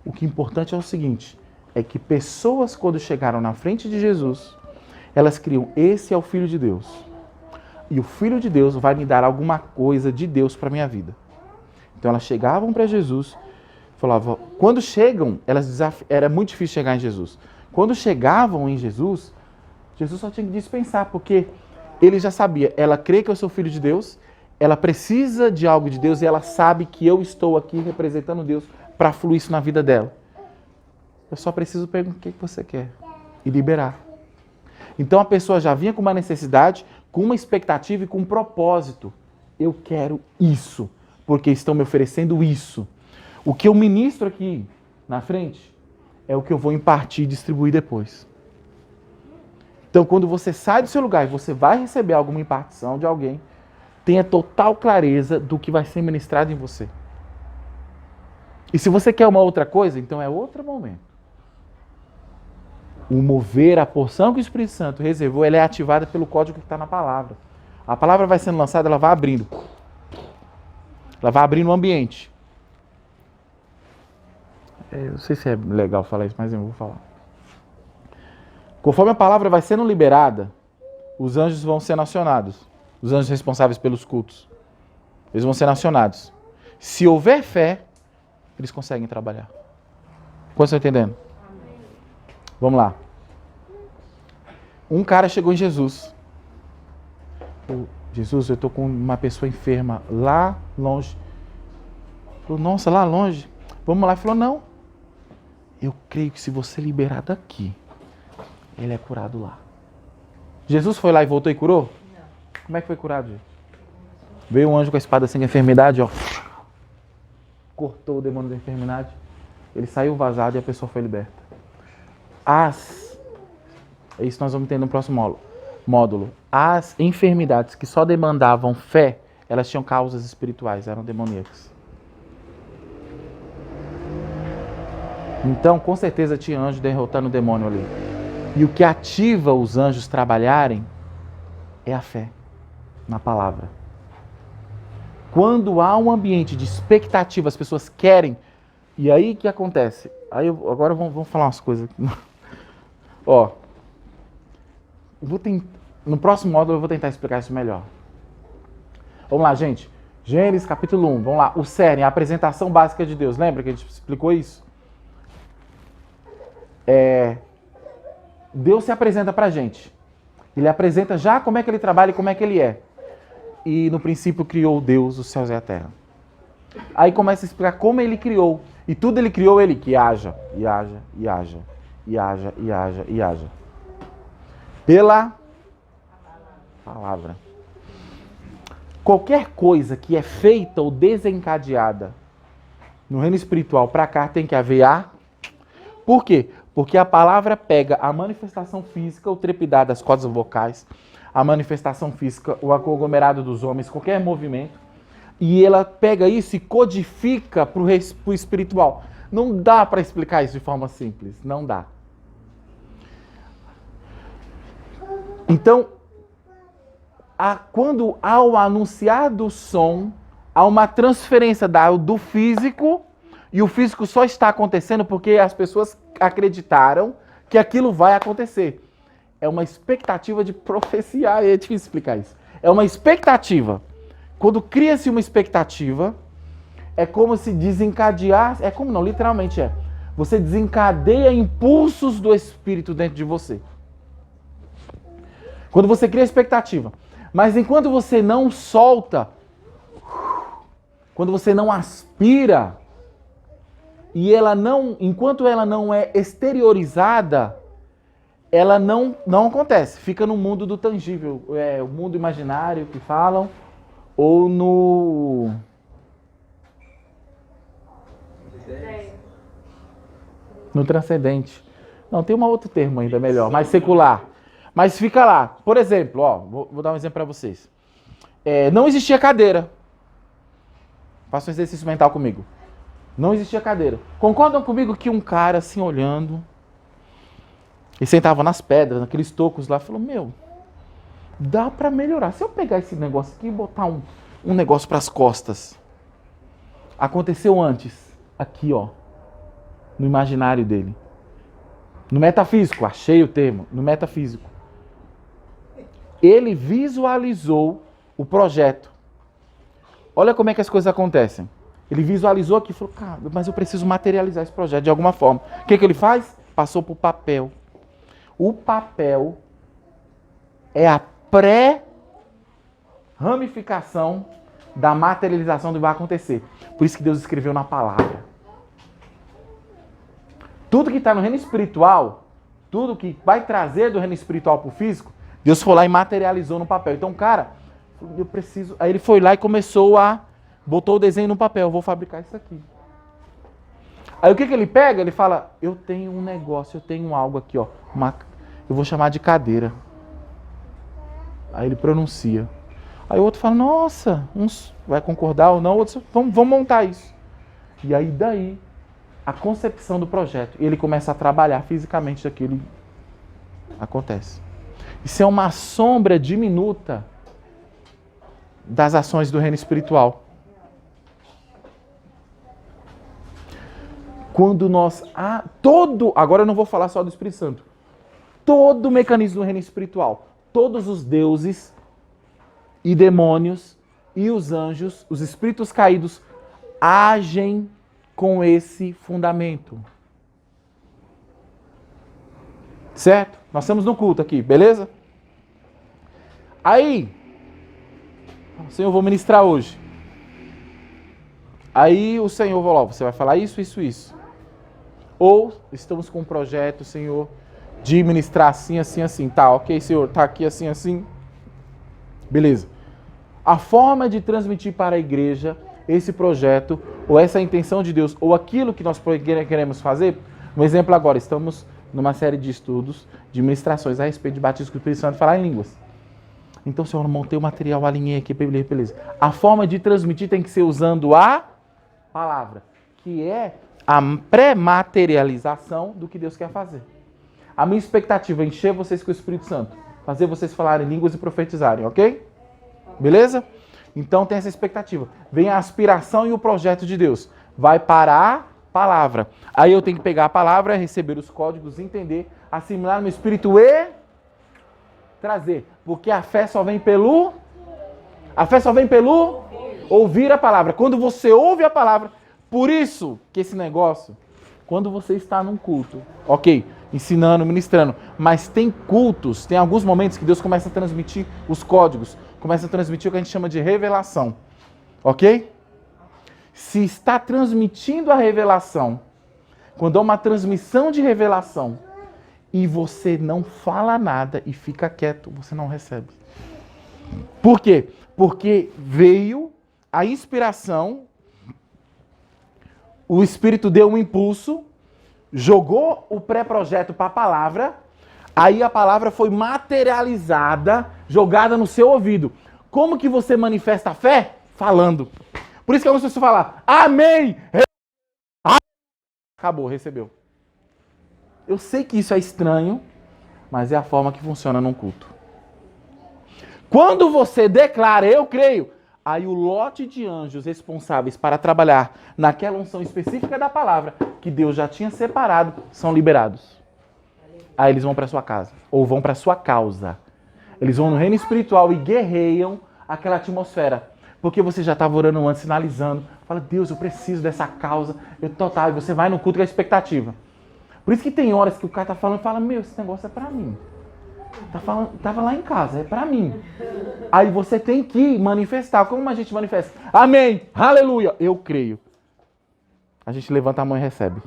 O que é importante é o seguinte, é que pessoas quando chegaram na frente de Jesus, elas criam, esse é o Filho de Deus. E o Filho de Deus vai me dar alguma coisa de Deus para a minha vida. Então elas chegavam para Jesus, falavam, quando chegam, era muito difícil chegar em Jesus. Quando chegavam em Jesus, Jesus só tinha que dispensar, porque ele já sabia, ela crê que eu sou filho de Deus, ela precisa de algo de Deus e ela sabe que eu estou aqui representando Deus para fluir isso na vida dela. Eu só preciso perguntar o que você quer e liberar. Então a pessoa já vinha com uma necessidade, com uma expectativa e com um propósito. Eu quero isso, porque estão me oferecendo isso. O que eu ministro aqui na frente é o que eu vou impartir e distribuir depois. Então, quando você sai do seu lugar e você vai receber alguma impartição de alguém, tenha total clareza do que vai ser ministrado em você. E se você quer uma outra coisa, então é outro momento. O mover, a porção que o Espírito Santo reservou, ela é ativada pelo código que está na palavra. A palavra vai sendo lançada, ela vai abrindo. Ela vai abrindo o ambiente. Eu não sei se é legal falar isso, mas eu vou falar. Conforme a palavra vai sendo liberada, os anjos vão ser acionados. Os anjos responsáveis pelos cultos. Eles vão ser acionados. Se houver fé, eles conseguem trabalhar. Quantos estão entendendo? Vamos lá. Um cara chegou em Jesus. Jesus, eu estou com uma pessoa enferma lá longe. Falou, nossa, lá longe. Vamos lá. Ele falou, não. Eu creio que se você liberar daqui, ele é curado lá. Jesus foi lá e voltou e curou? Não. Como é que foi curado, gente? Veio um anjo com a espada sem enfermidade, ó. Cortou o demônio da enfermidade. Ele saiu vazado e a pessoa foi liberta. É isso que nós vamos ter no próximo módulo. As enfermidades que só demandavam fé, elas tinham causas espirituais, eram demoníacas. Então, com certeza tinha anjo derrotando o demônio ali. E o que ativa os anjos trabalharem é a fé na palavra. Quando há um ambiente de expectativa, as pessoas querem, e aí o que acontece? Agora vamos falar umas coisas aqui. Ó, no próximo módulo eu vou tentar explicar isso melhor. Vamos lá, gente. Gênesis capítulo 1, vamos lá. O cerne, a apresentação básica de Deus. Lembra que a gente explicou isso? Deus se apresenta pra gente. Ele apresenta já como é que ele trabalha e como é que ele é. E no princípio criou Deus os céus e a terra. Aí começa a explicar como ele criou. E tudo ele criou, ele que haja, e haja, e haja, e haja, e haja, e haja. Pela palavra. Qualquer coisa que é feita ou desencadeada no reino espiritual para cá tem que haver a... Por quê? Porque a palavra pega a manifestação física, o trepidar das cordas vocais, a manifestação física, o aglomerado dos homens, qualquer movimento, e ela pega isso e codifica para o espiritual. Não dá para explicar isso de forma simples, não dá. Então, quando há o anunciar do som, há uma transferência do físico, e o físico só está acontecendo porque as pessoas acreditaram que aquilo vai acontecer. É uma expectativa de profecia, é difícil explicar isso. É uma expectativa. Quando cria-se uma expectativa, é como se desencadear, é como não, literalmente é. Você desencadeia impulsos do Espírito dentro de você. Quando você cria expectativa. Mas enquanto você não solta, quando você não aspira, e enquanto ela não é exteriorizada, ela não acontece. Fica no mundo do tangível, o mundo imaginário que falam, ou no transcendente. Não, tem um outro termo ainda melhor, mais secular. Mas fica lá. Por exemplo, ó, vou dar um exemplo para vocês. Não existia cadeira. Faça um exercício mental comigo. Não existia cadeira. Concordam comigo que um cara assim olhando, ele sentava nas pedras, naqueles tocos lá, falou, meu, dá pra melhorar. Se eu pegar esse negócio aqui e botar um negócio pras costas. Aconteceu antes, aqui ó, no imaginário dele. No metafísico, achei o termo, no metafísico. Ele visualizou o projeto. Olha como é que as coisas acontecem. Ele visualizou aqui e falou, cara, mas eu preciso materializar esse projeto de alguma forma. O que ele faz? Passou para o papel. O papel é a pré-ramificação da materialização do que vai acontecer. Por isso que Deus escreveu na palavra. Tudo que está no reino espiritual, tudo que vai trazer do reino espiritual para o físico, Deus foi lá e materializou no papel. Então, cara, eu preciso... Aí ele foi lá e começou botou o desenho no papel. Eu vou fabricar isso aqui. Aí o que ele pega? Ele fala, eu tenho um negócio, eu tenho algo aqui, ó. Eu vou chamar de cadeira. Aí ele pronuncia. Aí o outro fala, nossa, uns vai concordar ou não, outros vamos montar isso. E aí daí, a concepção do projeto. E ele começa a trabalhar fisicamente daquilo. Acontece. Isso é uma sombra diminuta das ações do reino espiritual. Quando nós... agora eu não vou falar só do Espírito Santo. Todo o mecanismo do reino espiritual, todos os deuses e demônios e os anjos, os espíritos caídos, agem com esse fundamento. Certo? Nós estamos no culto aqui, beleza? Aí, Senhor, eu vou ministrar hoje. Aí o Senhor falou, você vai falar isso, isso, isso. Ou estamos com um projeto, Senhor, de ministrar assim, assim, assim. Tá, ok, Senhor, tá aqui assim, assim. Beleza. A forma de transmitir para a igreja esse projeto, ou essa intenção de Deus, ou aquilo que nós queremos fazer. Um exemplo agora, estamos numa série de estudos, de ministrações a respeito de batismo com o Espírito Santo e falar em línguas. Então, Senhor, eu montei o material, alinhei aqui, beleza. A forma de transmitir tem que ser usando a palavra, que é a pré-materialização do que Deus quer fazer. A minha expectativa é encher vocês com o Espírito Santo, fazer vocês falarem línguas e profetizarem, ok? Beleza? Então tem essa expectativa. Vem a aspiração e o projeto de Deus. Vai para a palavra. Aí eu tenho que pegar a palavra, receber os códigos, entender, assimilar no Espírito e trazer. Porque a fé só vem pelo... ouvir a palavra. Quando você ouve a palavra, por isso que esse negócio, quando você está num culto, ok, ensinando, ministrando, mas tem cultos, tem alguns momentos que Deus começa a transmitir os códigos, começa a transmitir o que a gente chama de revelação, ok? Se está transmitindo a revelação, quando é uma transmissão de revelação, e você não fala nada e fica quieto, você não recebe. Por quê? Porque veio a inspiração, o Espírito deu um impulso, jogou o pré-projeto para a palavra, aí a palavra foi materializada, jogada no seu ouvido. Como que você manifesta a fé? Falando. Por isso que algumas pessoas falam, amém! Acabou, recebeu. Eu sei que isso é estranho, mas é a forma que funciona num culto. Quando você declara, eu creio, aí o lote de anjos responsáveis para trabalhar naquela unção específica da palavra, que Deus já tinha separado, são liberados. Aí eles vão para sua casa, ou vão para sua causa. Eles vão no reino espiritual e guerreiam aquela atmosfera. Porque você já estava orando antes, sinalizando. Fala, Deus, eu preciso dessa causa. E você vai no culto com a expectativa. Por isso que tem horas que o cara tá falando e fala, meu, esse negócio é para mim. Tava lá em casa, é para mim. Aí você tem que manifestar. Como a gente manifesta? Amém, aleluia, eu creio. A gente levanta a mão e recebe.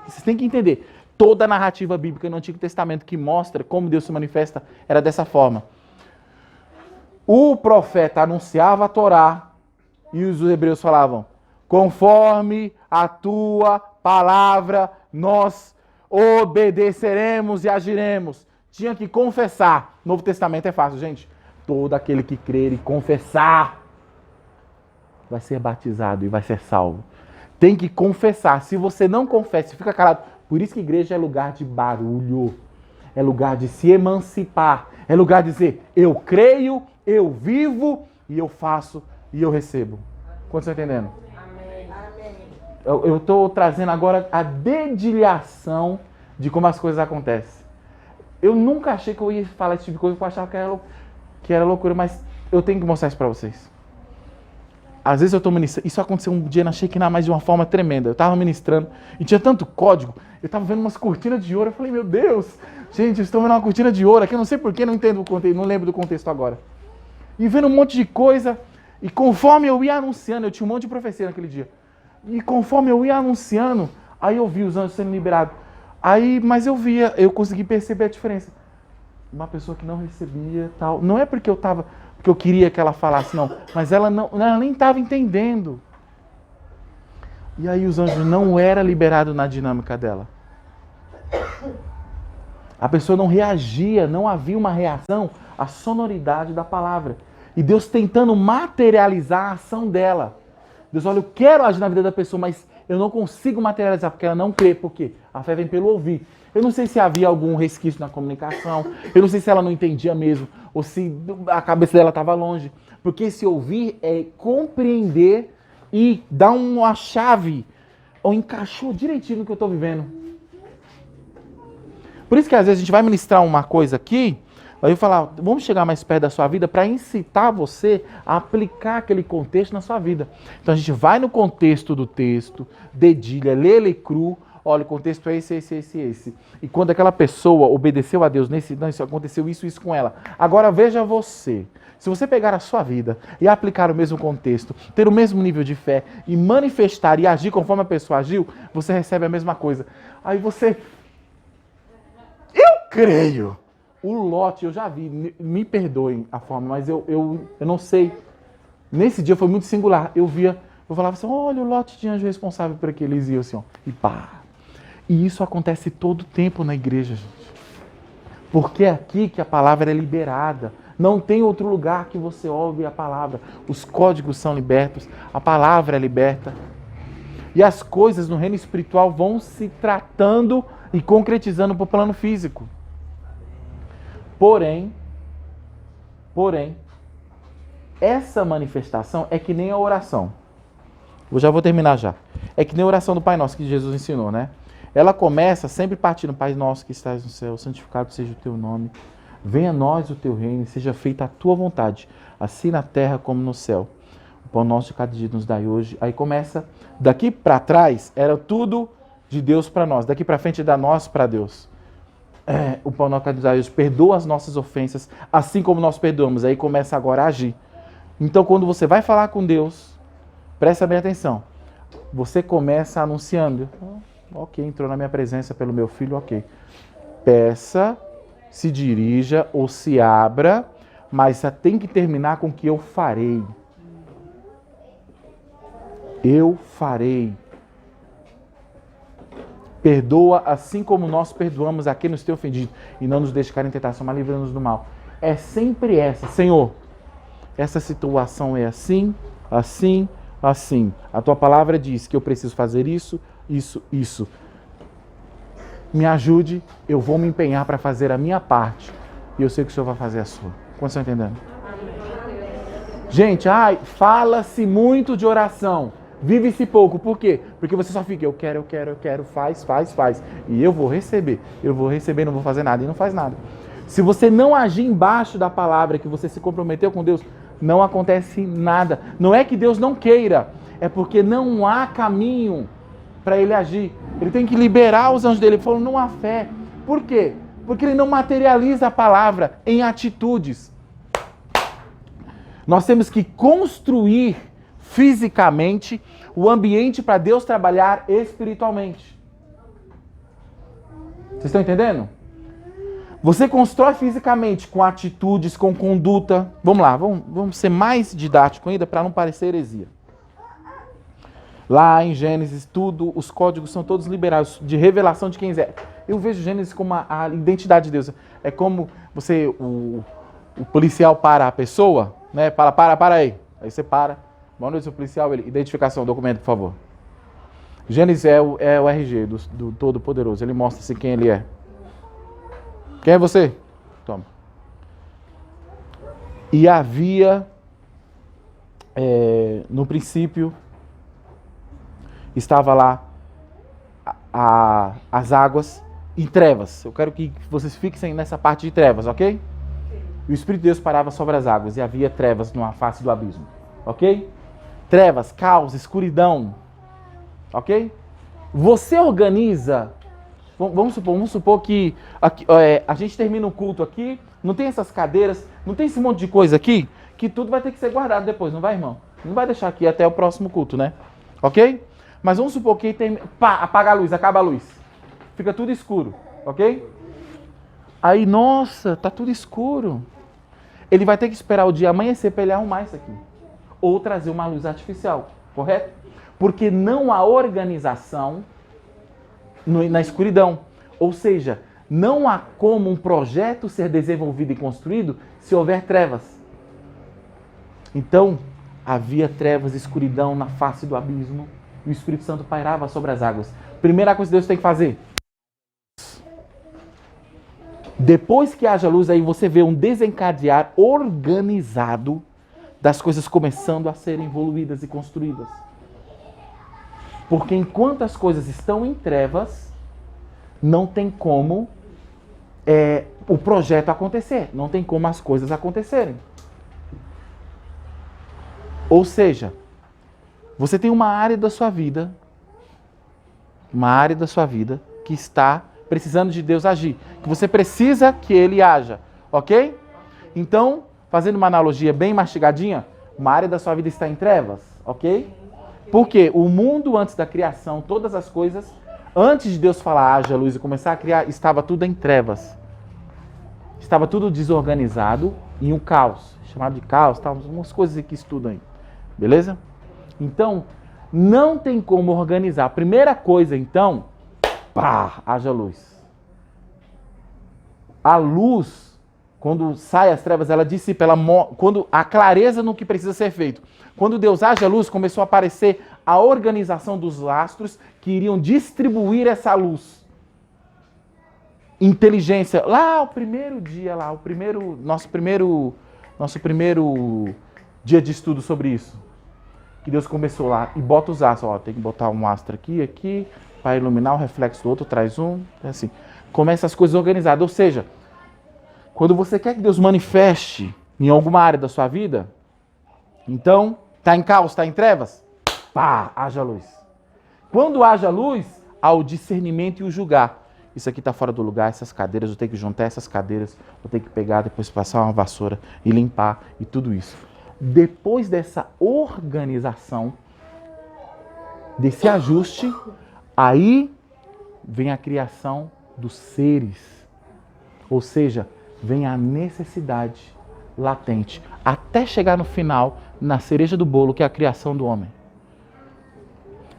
Você tem que entender. Toda a narrativa bíblica no Antigo Testamento que mostra como Deus se manifesta era dessa forma. O profeta anunciava a Torá e os hebreus falavam, conforme a tua palavra nós obedeceremos e agiremos. Tinha que confessar. Novo Testamento é fácil, gente. Todo aquele que crer e confessar. vai ser batizado e vai ser salvo. Tem que confessar. Se você não confessa, fica calado. Por isso que igreja é lugar de barulho. É lugar de se emancipar. É lugar de dizer, eu creio, eu vivo e eu faço e eu recebo. Quantos estão entendendo? Amém. Amém. Eu estou trazendo agora a dedilhação de como as coisas acontecem. Eu nunca achei que eu ia falar esse tipo de coisa, porque eu achava que era loucura, mas eu tenho que mostrar isso para vocês. Às vezes eu estou ministrando, isso aconteceu um dia na Shekinah, mas de uma forma tremenda. Eu estava ministrando e tinha tanto código, eu estava vendo umas cortinas de ouro, eu falei, meu Deus, gente, eu estou vendo uma cortina de ouro aqui, eu não sei porquê, não entendo o contexto, não lembro do contexto agora. E vendo um monte de coisa, e conforme eu ia anunciando, eu tinha um monte de profecia naquele dia, e conforme eu ia anunciando, aí eu vi os anjos sendo liberados. Aí, mas eu consegui perceber a diferença. Uma pessoa que não recebia, tal, não é porque eu queria que ela falasse, não, mas ela nem estava entendendo. E aí os anjos não eram liberados na dinâmica dela. A pessoa não reagia, não havia uma reação à sonoridade da palavra. E Deus tentando materializar a ação dela. Deus, olha, eu quero agir na vida da pessoa, mas eu não consigo materializar, porque ela não crê. Por quê? A fé vem pelo ouvir. Eu não sei se havia algum resquício na comunicação, eu não sei se ela não entendia mesmo, ou se a cabeça dela estava longe. Porque esse ouvir é compreender e dar uma chave, ou encaixou direitinho no que eu estou vivendo. Por isso que às vezes a gente vai ministrar uma coisa aqui, aí eu falar, vamos chegar mais perto da sua vida para incitar você a aplicar aquele contexto na sua vida. Então a gente vai no contexto do texto, dedilha, lê ele cru, olha, o contexto é esse. E quando aquela pessoa obedeceu a Deus, aconteceu isso com ela. Agora veja você. Se você pegar a sua vida e aplicar o mesmo contexto, ter o mesmo nível de fé e manifestar e agir conforme a pessoa agiu, você recebe a mesma coisa. Aí você... Eu creio. O lote, eu já vi, me perdoem a forma, mas eu não sei. Nesse dia foi muito singular. Eu falava assim, olha o lote de anjo responsável por aqueles iam assim, ó, e pá. E isso acontece todo tempo na igreja, gente. Porque é aqui que a palavra é liberada. Não tem outro lugar que você ouve a palavra. Os códigos são libertos, a palavra é liberta. E as coisas no reino espiritual vão se tratando e concretizando para o plano físico. Porém, essa manifestação é que nem a oração. Eu já vou terminar já. É que nem a oração do Pai Nosso que Jesus ensinou, né? Ela começa sempre partindo, Pai Nosso que estás no céu, santificado seja o teu nome. Venha a nós o teu reino e seja feita a tua vontade, assim na terra como no céu. O pão nosso de cada dia nos dai hoje. Aí começa, daqui para trás, era tudo de Deus para nós. Daqui para frente é da nós para Deus. O pão nosso de cada dia nos dai hoje. Perdoa as nossas ofensas, assim como nós perdoamos. Aí começa agora a agir. Então quando você vai falar com Deus, presta bem atenção. Você começa anunciando. Ok, entrou na minha presença pelo meu filho, ok. Peça, se dirija ou se abra, mas tem que terminar com o que eu farei. Eu farei. Perdoa assim como nós perdoamos a quem nos tem ofendido. E não nos deixe cair em tentação, mas livra-nos do mal. É sempre essa. Senhor, essa situação é assim, assim, assim. A tua palavra diz que eu preciso fazer isso, isso. Me ajude, eu vou me empenhar para fazer a minha parte. E eu sei que o Senhor vai fazer a sua. Quantos estão entendendo? Gente, fala-se muito de oração. Vive-se pouco. Por quê? Porque você só fica, eu quero, faz. E eu vou receber, não vou fazer nada. E não faz nada. Se você não agir embaixo da palavra que você se comprometeu com Deus, não acontece nada. Não é que Deus não queira, é porque não há caminho para ele agir. Ele tem que liberar os anjos dele. Ele falou, não há fé. Por quê? Porque ele não materializa a palavra em atitudes. Nós temos que construir fisicamente o ambiente para Deus trabalhar espiritualmente. Vocês estão entendendo? Você constrói fisicamente com atitudes, com conduta. Vamos lá, vamos ser mais didático ainda para não parecer heresia. Lá em Gênesis, os códigos são todos liberados, de revelação de quem é. Eu vejo Gênesis como a identidade de Deus. É como o policial para a pessoa, né? Para aí. Aí você para. Boa noite, seu policial. Identificação, documento, por favor. Gênesis é o RG do Todo-Poderoso. Ele mostra-se quem ele é. Quem é você? Toma. E havia, no princípio, estava lá as águas em trevas. Eu quero que vocês fixem nessa parte de trevas, ok? E o Espírito de Deus parava sobre as águas e havia trevas numa face do abismo, ok? Trevas, caos, escuridão, ok? Você organiza, vamos supor que aqui, a gente termina um culto aqui, não tem essas cadeiras, não tem esse monte de coisa aqui, que tudo vai ter que ser guardado depois, não vai, irmão? Não vai deixar aqui até o próximo culto, né? Ok? Mas vamos supor que tem, apaga a luz, acaba a luz. Fica tudo escuro, ok? Aí, nossa, tá tudo escuro. Ele vai ter que esperar o dia amanhecer para ele arrumar isso aqui. Ou trazer uma luz artificial, correto? Porque não há organização na escuridão. Ou seja, não há como um projeto ser desenvolvido e construído se houver trevas. Então, havia trevas, escuridão na face do abismo. E o Espírito Santo pairava sobre as águas. Primeira coisa que Deus tem que fazer. Depois que haja luz, aí você vê um desencadear organizado das coisas começando a serem evoluídas e construídas. Porque enquanto as coisas estão em trevas, não tem como o projeto acontecer. Não tem como as coisas acontecerem. Ou seja, você tem uma área da sua vida que está precisando de Deus agir, que você precisa que Ele haja, ok? Então, fazendo uma analogia bem mastigadinha, uma área da sua vida está em trevas, ok? Porque o mundo antes da criação, todas as coisas, antes de Deus falar haja luz e começar a criar, estava tudo em trevas. Estava tudo desorganizado em um caos, chamado de caos, tá? Umas coisas que estudam aí, beleza? Então, não tem como organizar. A primeira coisa, então, haja luz. A luz, quando sai as trevas, ela dissipa, quando a clareza no que precisa ser feito. Quando Deus haja luz, começou a aparecer a organização dos lastros que iriam distribuir essa luz. Inteligência. Lá, o primeiro dia, nosso primeiro dia de estudo sobre isso. Que Deus começou lá e bota os astros. Ó, tem que botar um astro aqui, para iluminar o reflexo do outro, traz um, assim. Começa as coisas organizadas. Ou seja, quando você quer que Deus manifeste em alguma área da sua vida, então, está em caos, está em trevas, haja luz. Quando haja luz, há o discernimento e o julgar. Isso aqui está fora do lugar, essas cadeiras, eu tenho que juntar essas cadeiras, eu tenho que pegar, depois passar uma vassoura e limpar e tudo isso. Depois dessa organização, desse ajuste, aí vem a criação dos seres. Ou seja, vem a necessidade latente, até chegar no final, na cereja do bolo, que é a criação do homem.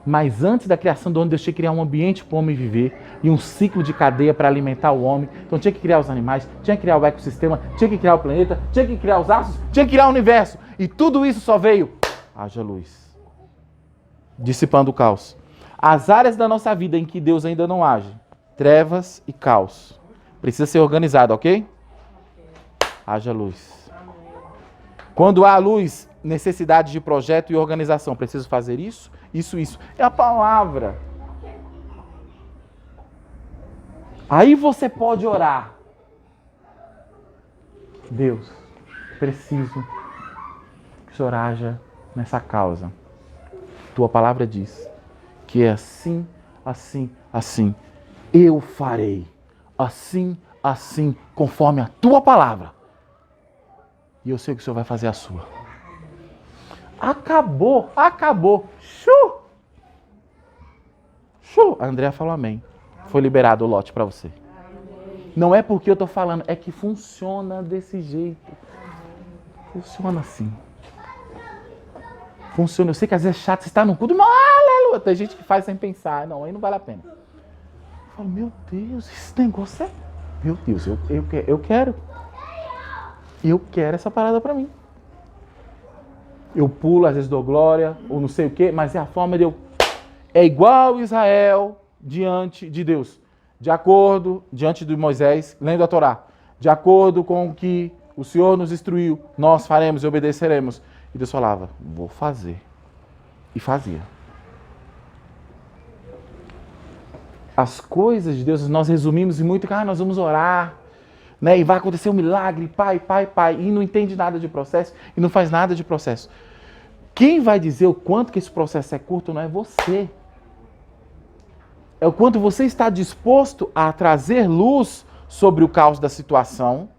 Mas antes da criação do homem, Deus tinha que criar um ambiente para o homem viver e um ciclo de cadeia para alimentar o homem. Então tinha que criar os animais, tinha que criar o ecossistema, tinha que criar o planeta, tinha que criar os astros, tinha que criar o universo. E tudo isso só veio, haja luz, dissipando o caos. As áreas da nossa vida em que Deus ainda não age, trevas e caos, precisa ser organizado, ok? Haja luz. Quando há luz, necessidade de projeto e organização. Preciso fazer isso, isso. É a palavra. Aí você pode orar. Deus, preciso que o Senhor haja nessa causa. Tua palavra diz que é assim, assim, assim. Eu farei assim, assim, conforme a tua palavra. E eu sei que o Senhor vai fazer a sua. Acabou. A Andrea falou amém. Foi liberado o lote para você. Não é porque eu estou falando, é que funciona desse jeito. Funciona assim. Funciona. Eu sei que às vezes é chato, você está no culto, mas aleluia. Tem gente que faz sem pensar. Não, aí não vale a pena. Eu falo, meu Deus, esse negócio é... Meu Deus, eu quero. Eu quero essa parada para mim. eu pulo, às vezes dou glória, ou não sei o quê, mas é a forma de eu... É igual Israel diante de Deus. De acordo, diante de Moisés, lendo a Torá. De acordo com o que o Senhor nos instruiu, nós faremos e obedeceremos. E Deus falava, vou fazer. E fazia. As coisas de Deus, nós resumimos em muito, nós vamos orar, né? E vai acontecer um milagre, pai, e não entende nada de processo, e não faz nada de processo. Quem vai dizer o quanto que esse processo é curto não é você. É o quanto você está disposto a trazer luz sobre o caos da situação,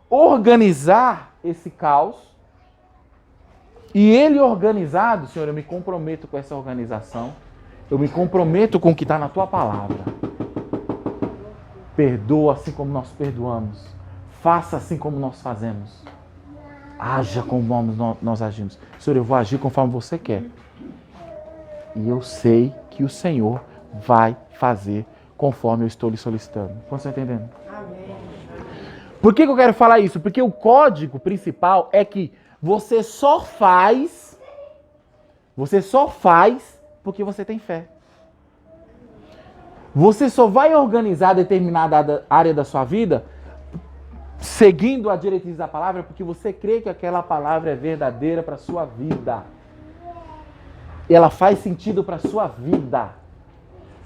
organizar esse caos, e ele organizado, Senhor, eu me comprometo com essa organização, eu me comprometo com o que está na tua palavra. Perdoa assim como nós perdoamos. Faça assim como nós fazemos. Haja como nós agimos. Senhor, eu vou agir conforme você quer. E eu sei que o Senhor vai fazer conforme eu estou lhe solicitando. Vocês estão entendendo? Amém. Por que eu quero falar isso? Porque o código principal é que você só faz porque você tem fé. Você só vai organizar determinada área da sua vida seguindo a diretriz da palavra porque você crê que aquela palavra é verdadeira para a sua vida. Ela faz sentido para a sua vida.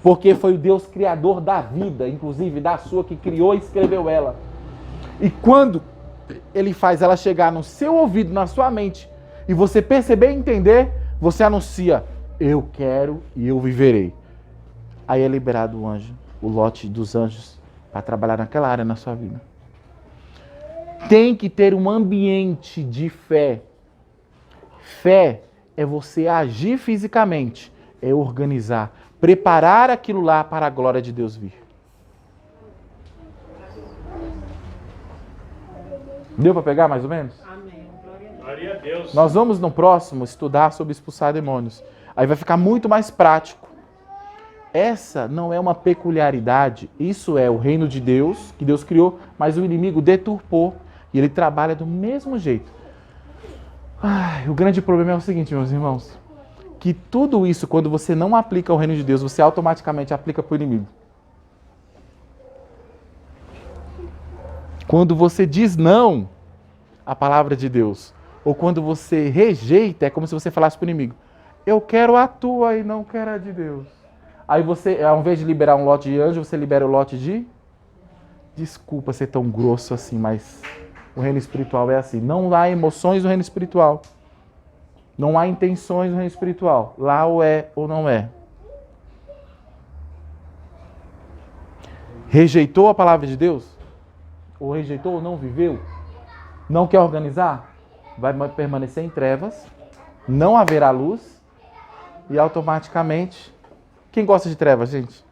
Porque foi o Deus criador da vida, inclusive da sua, que criou e escreveu ela. E quando ele faz ela chegar no seu ouvido, na sua mente, e você perceber e entender, você anuncia, eu quero e eu viverei. Aí é liberado o anjo, o lote dos anjos, para trabalhar naquela área na sua vida. Tem que ter um ambiente de fé. Fé é você agir fisicamente, é organizar, preparar aquilo lá para a glória de Deus vir. Deu para pegar mais ou menos? Amém. Glória a Deus. Nós vamos no próximo estudar sobre expulsar demônios. Aí vai ficar muito mais prático. Essa não é uma peculiaridade. Isso é o reino de Deus, que Deus criou, mas o inimigo deturpou. E ele trabalha do mesmo jeito. O grande problema é o seguinte, meus irmãos. Que tudo isso, quando você não aplica ao reino de Deus, você automaticamente aplica para o inimigo. Quando você diz não à palavra de Deus, ou quando você rejeita, é como se você falasse para o inimigo, eu quero a tua e não quero a de Deus. Aí você, ao invés de liberar um lote de anjo, você libera o lote de... Desculpa ser tão grosso assim, mas o reino espiritual é assim. Não há emoções no reino espiritual. Não há intenções no reino espiritual. Lá ou é ou não é. Rejeitou a palavra de Deus? Ou rejeitou ou não viveu? Não quer organizar? Vai permanecer em trevas. Não haverá luz. E automaticamente... Quem gosta de trevas, gente?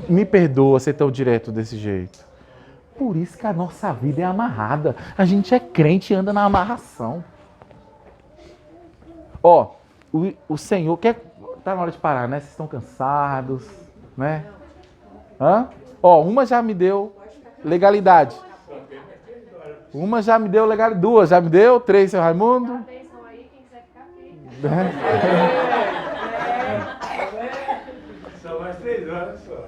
Me perdoa ser tão direto desse jeito. Por isso que a nossa vida é amarrada. A gente é crente e anda na amarração. Ó, o Senhor quer... Tá na hora de parar, né? Vocês estão cansados, né? Ó, uma já me deu legalidade. Uma já me deu legalidade. 2 já me deu. 3, seu Raimundo. São mais 3 horas só.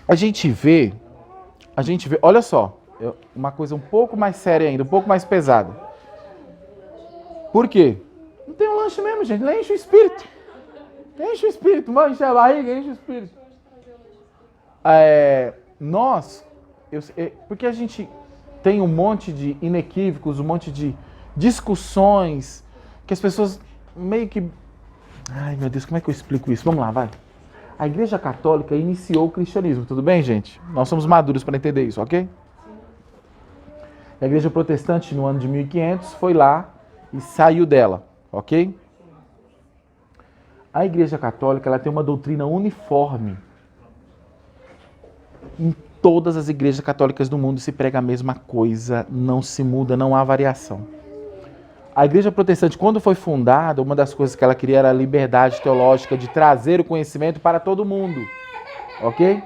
A gente vê, olha só, uma coisa um pouco mais séria ainda, um pouco mais pesada. Por quê? Não tem um lanche mesmo, gente, não enche o espírito. Enche o espírito, enche a barriga, enche o espírito. Porque a gente tem um monte de inequívocos, um monte de discussões, que as pessoas meio que... Ai, meu Deus, como é que eu explico isso? Vamos lá, vai. A Igreja Católica iniciou o cristianismo, tudo bem, gente? Nós somos maduros para entender isso, ok? A Igreja Protestante, no ano de 1500, foi lá e saiu dela, ok? A Igreja Católica, ela tem uma doutrina uniforme. Em todas as igrejas católicas do mundo se prega a mesma coisa, não se muda, não há variação. A Igreja Protestante, quando foi fundada, uma das coisas que ela queria era a liberdade teológica de trazer o conhecimento para todo mundo, ok?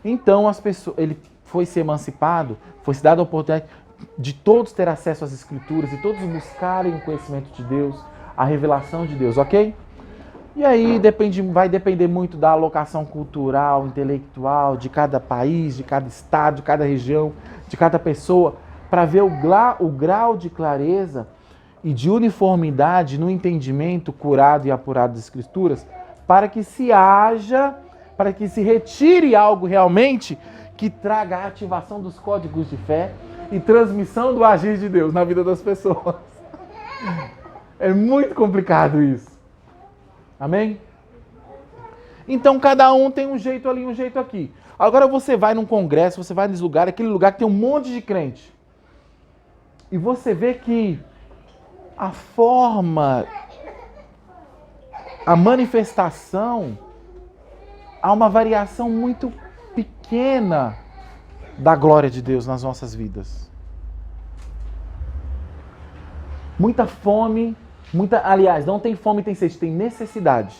Então, ele foi se emancipado, foi se dada a oportunidade. de todos ter acesso às Escrituras e todos buscarem o conhecimento de Deus, a revelação de Deus, ok? E aí vai depender muito da alocação cultural, intelectual de cada país, de cada estado, de cada região, de cada pessoa, para ver o grau de clareza e de uniformidade no entendimento curado e apurado das Escrituras, para que se retire algo realmente que traga a ativação dos códigos de fé e transmissão do agir de Deus na vida das pessoas. É muito complicado isso. Amém? Então cada um tem um jeito ali, um jeito aqui. Agora você vai num congresso, você vai nesse lugar, aquele lugar que tem um monte de crente. E você vê que a forma, a manifestação, há uma variação muito pequena da glória de Deus nas nossas vidas. Muita fome, aliás, não tem fome, tem sede, tem necessidade.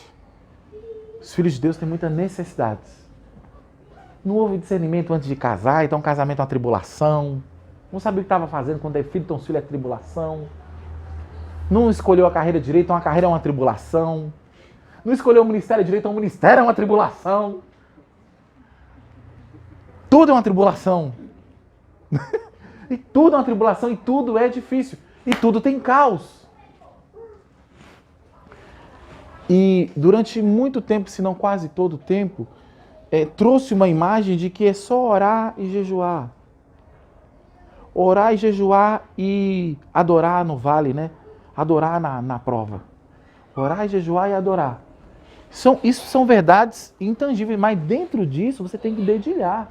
Os filhos de Deus têm muitas necessidades. Não houve discernimento antes de casar, então casamento é uma tribulação. Não sabia o que estava fazendo quando é filho, então filho é tribulação. Não escolheu a carreira direito, então a carreira é uma tribulação. Não escolheu o ministério direito, então o ministério é uma tribulação. Tudo é uma tribulação. E tudo é uma tribulação, e tudo é difícil. E tudo tem caos. E durante muito tempo, se não quase todo o tempo, trouxe uma imagem de que é só orar e jejuar. Orar e jejuar e adorar no vale, né? Adorar na prova. Orar e jejuar e adorar. Isso são verdades intangíveis, mas dentro disso você tem que dedilhar.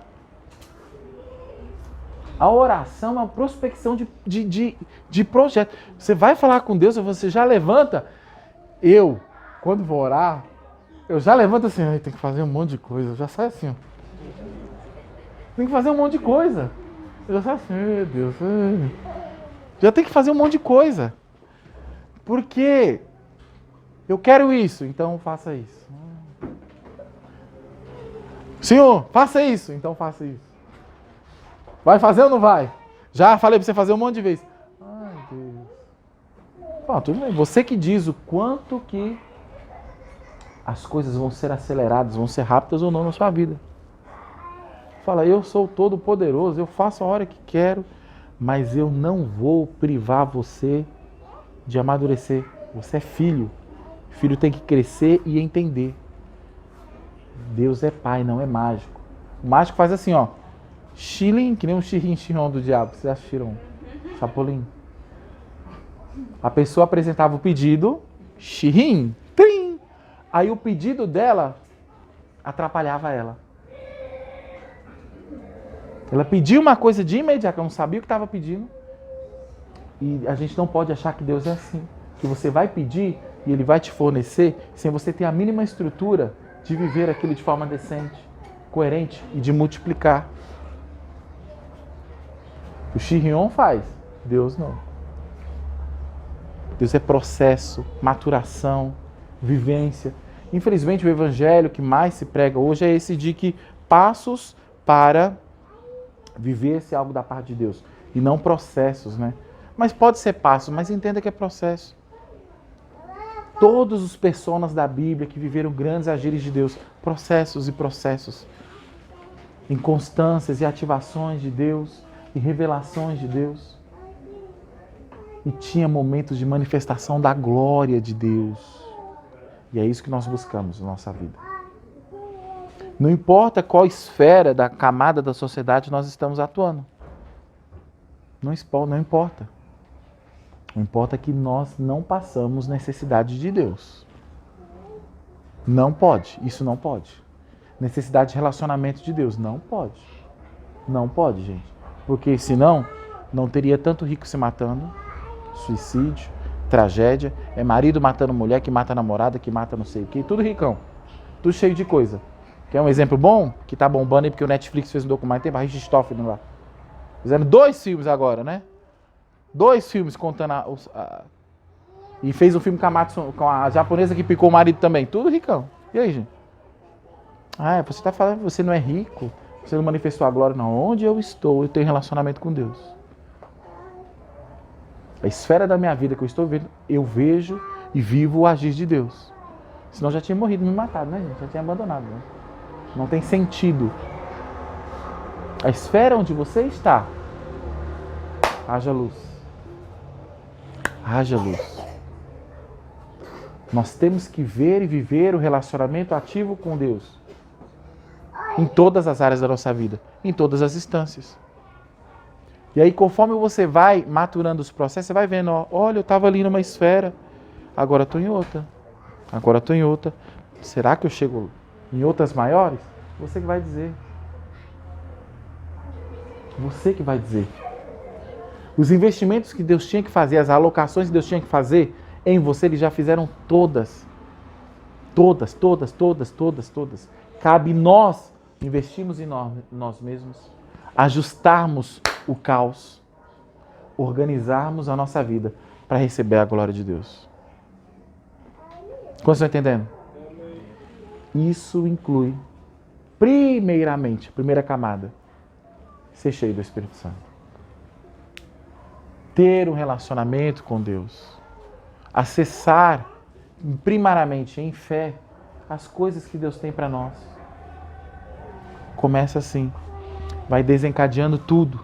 A oração é uma prospecção de projeto. Você vai falar com Deus, você já levanta. Quando vou orar, eu já levanto assim, tem que fazer um monte de coisa. Eu já saio assim, ó. Tem que fazer um monte de coisa. Eu já saio assim, meu Deus. Já tem que fazer um monte de coisa. Porque eu quero isso, então faça isso. Senhor, faça isso, então faça isso. Vai fazer ou não vai? Já falei para você fazer um monte de vezes. Ai, Deus. Bom, tudo bem. Você que diz o quanto que as coisas vão ser aceleradas, vão ser rápidas ou não na sua vida. Fala, eu sou todo poderoso, eu faço a hora que quero, mas eu não vou privar você de amadurecer. Você é filho. Filho tem que crescer e entender. Deus é pai, não é mágico. O mágico faz assim, ó. Xilim, que nem um xirrim-xirrom do diabo. Vocês já assistiram? Chapolin. A pessoa apresentava o pedido, xirrim, trim. Aí o pedido dela atrapalhava ela. Ela pediu uma coisa de imediato, ela não sabia o que estava pedindo. E a gente não pode achar que Deus é assim. Que você vai pedir e Ele vai te fornecer sem você ter a mínima estrutura de viver aquilo de forma decente, coerente e de multiplicar. O Xirrion faz, Deus não. Deus é processo, maturação, vivência. Infelizmente o evangelho que mais se prega hoje é esse de que passos para viver esse algo da parte de Deus. E não processos, né? Mas pode ser passos, mas entenda que é processo. Todos os personas da Bíblia que viveram grandes agires de Deus, processos e processos. Inconstâncias e ativações de Deus, e revelações de Deus. E tinha momentos de manifestação da glória de Deus. E é isso que nós buscamos na nossa vida. Não importa qual esfera da camada da sociedade nós estamos atuando. Não importa. Não importa que nós não passamos necessidade de Deus. Não pode. Isso não pode. Necessidade de relacionamento de Deus. Não pode. Não pode, gente. Porque senão não teria tanto rico se matando. Suicídio, tragédia. É marido matando mulher, que mata namorada, que mata não sei o quê. Tudo ricão. Tudo cheio de coisa. Quer um exemplo bom? Que tá bombando aí porque o Netflix fez um documentário. Tem Barriga de Stoffel lá. Fizeram 2 filmes agora, né? 2 filmes contando e fez um filme com a japonesa que picou o marido também. Tudo ricão. E aí, gente? Ah, você tá falando que você não é rico? Você não manifestou a glória? Não. Onde eu estou? Eu tenho relacionamento com Deus. A esfera da minha vida que eu estou vendo, eu vejo e vivo o agir de Deus. Senão eu já tinha morrido, me matado, né, gente? Já tinha abandonado, né? Não tem sentido. A esfera onde você está, haja luz. Haja luz. Nós temos que ver e viver o relacionamento ativo com Deus. Em todas as áreas da nossa vida. Em todas as instâncias. E aí, conforme você vai maturando os processos, você vai vendo, ó, olha, eu estava ali numa esfera, agora estou em outra. Agora estou em outra. Será que eu chego em outras maiores? Você que vai dizer. Você que vai dizer. Os investimentos que Deus tinha que fazer, as alocações que Deus tinha que fazer em você, Ele já fizeram todas. Todas. Cabe nós investirmos em nós mesmos, ajustarmos o caos, organizarmos a nossa vida para receber a glória de Deus. Como vocês estão entendendo? Isso inclui, primeiramente, primeira camada, ser cheio do Espírito Santo. Ter um relacionamento com Deus. Acessar, primariamente, em fé, as coisas que Deus tem para nós. Começa assim. Vai desencadeando tudo.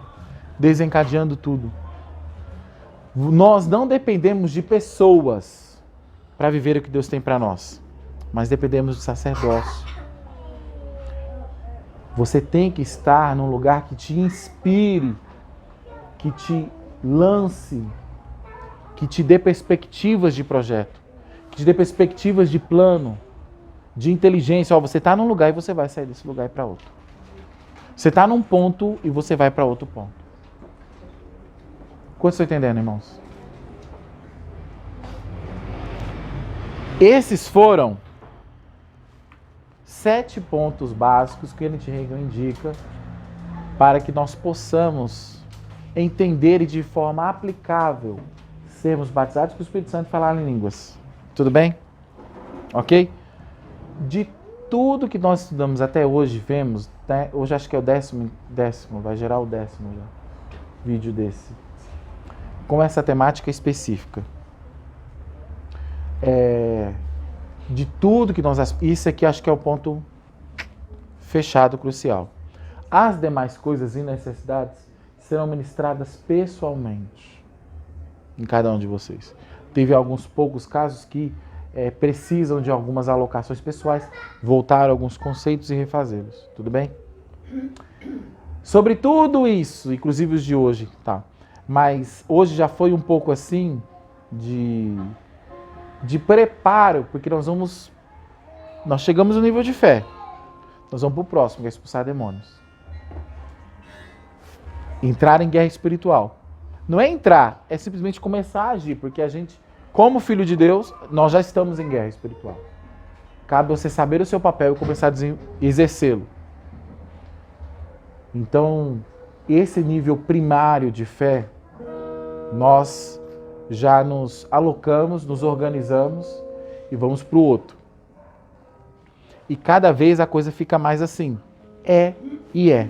Desencadeando tudo. Nós não dependemos de pessoas para viver o que Deus tem para nós. Mas dependemos do sacerdócio. Você tem que estar num lugar que te inspire, que te lance, que te dê perspectivas de projeto, que te dê perspectivas de plano, de inteligência. Ó, você está num lugar e você vai sair desse lugar e para outro. Você está num ponto e você vai para outro ponto. Quanto estão entendendo, irmãos? Esses foram 7 pontos básicos que Kenneth Hagin indica para que nós possamos entender e de forma aplicável sermos batizados com o Espírito Santo e falar em línguas. Tudo bem? Ok? De tudo que nós estudamos até hoje, vemos, né? Hoje acho que é o décimo, vai gerar o 10º já, vídeo desse, com essa temática específica. De tudo que nós... Isso aqui acho que é o ponto fechado, crucial. As demais coisas e necessidades serão ministradas pessoalmente em cada um de vocês. Teve alguns poucos casos que precisam de algumas alocações pessoais, voltar a alguns conceitos e refazê-los. Tudo bem? Sobre tudo isso, inclusive os de hoje, tá? Mas hoje já foi um pouco assim de preparo, porque nós chegamos no nível de fé. Nós vamos para o próximo, que é expulsar demônios. Entrar em guerra espiritual. Não é entrar, é simplesmente começar a agir, porque a gente, como filho de Deus, nós já estamos em guerra espiritual. Cabe você saber o seu papel e começar a exercê-lo. Então, esse nível primário de fé, nós já nos alocamos, nos organizamos e vamos para o outro. E cada vez a coisa fica mais assim. É e é.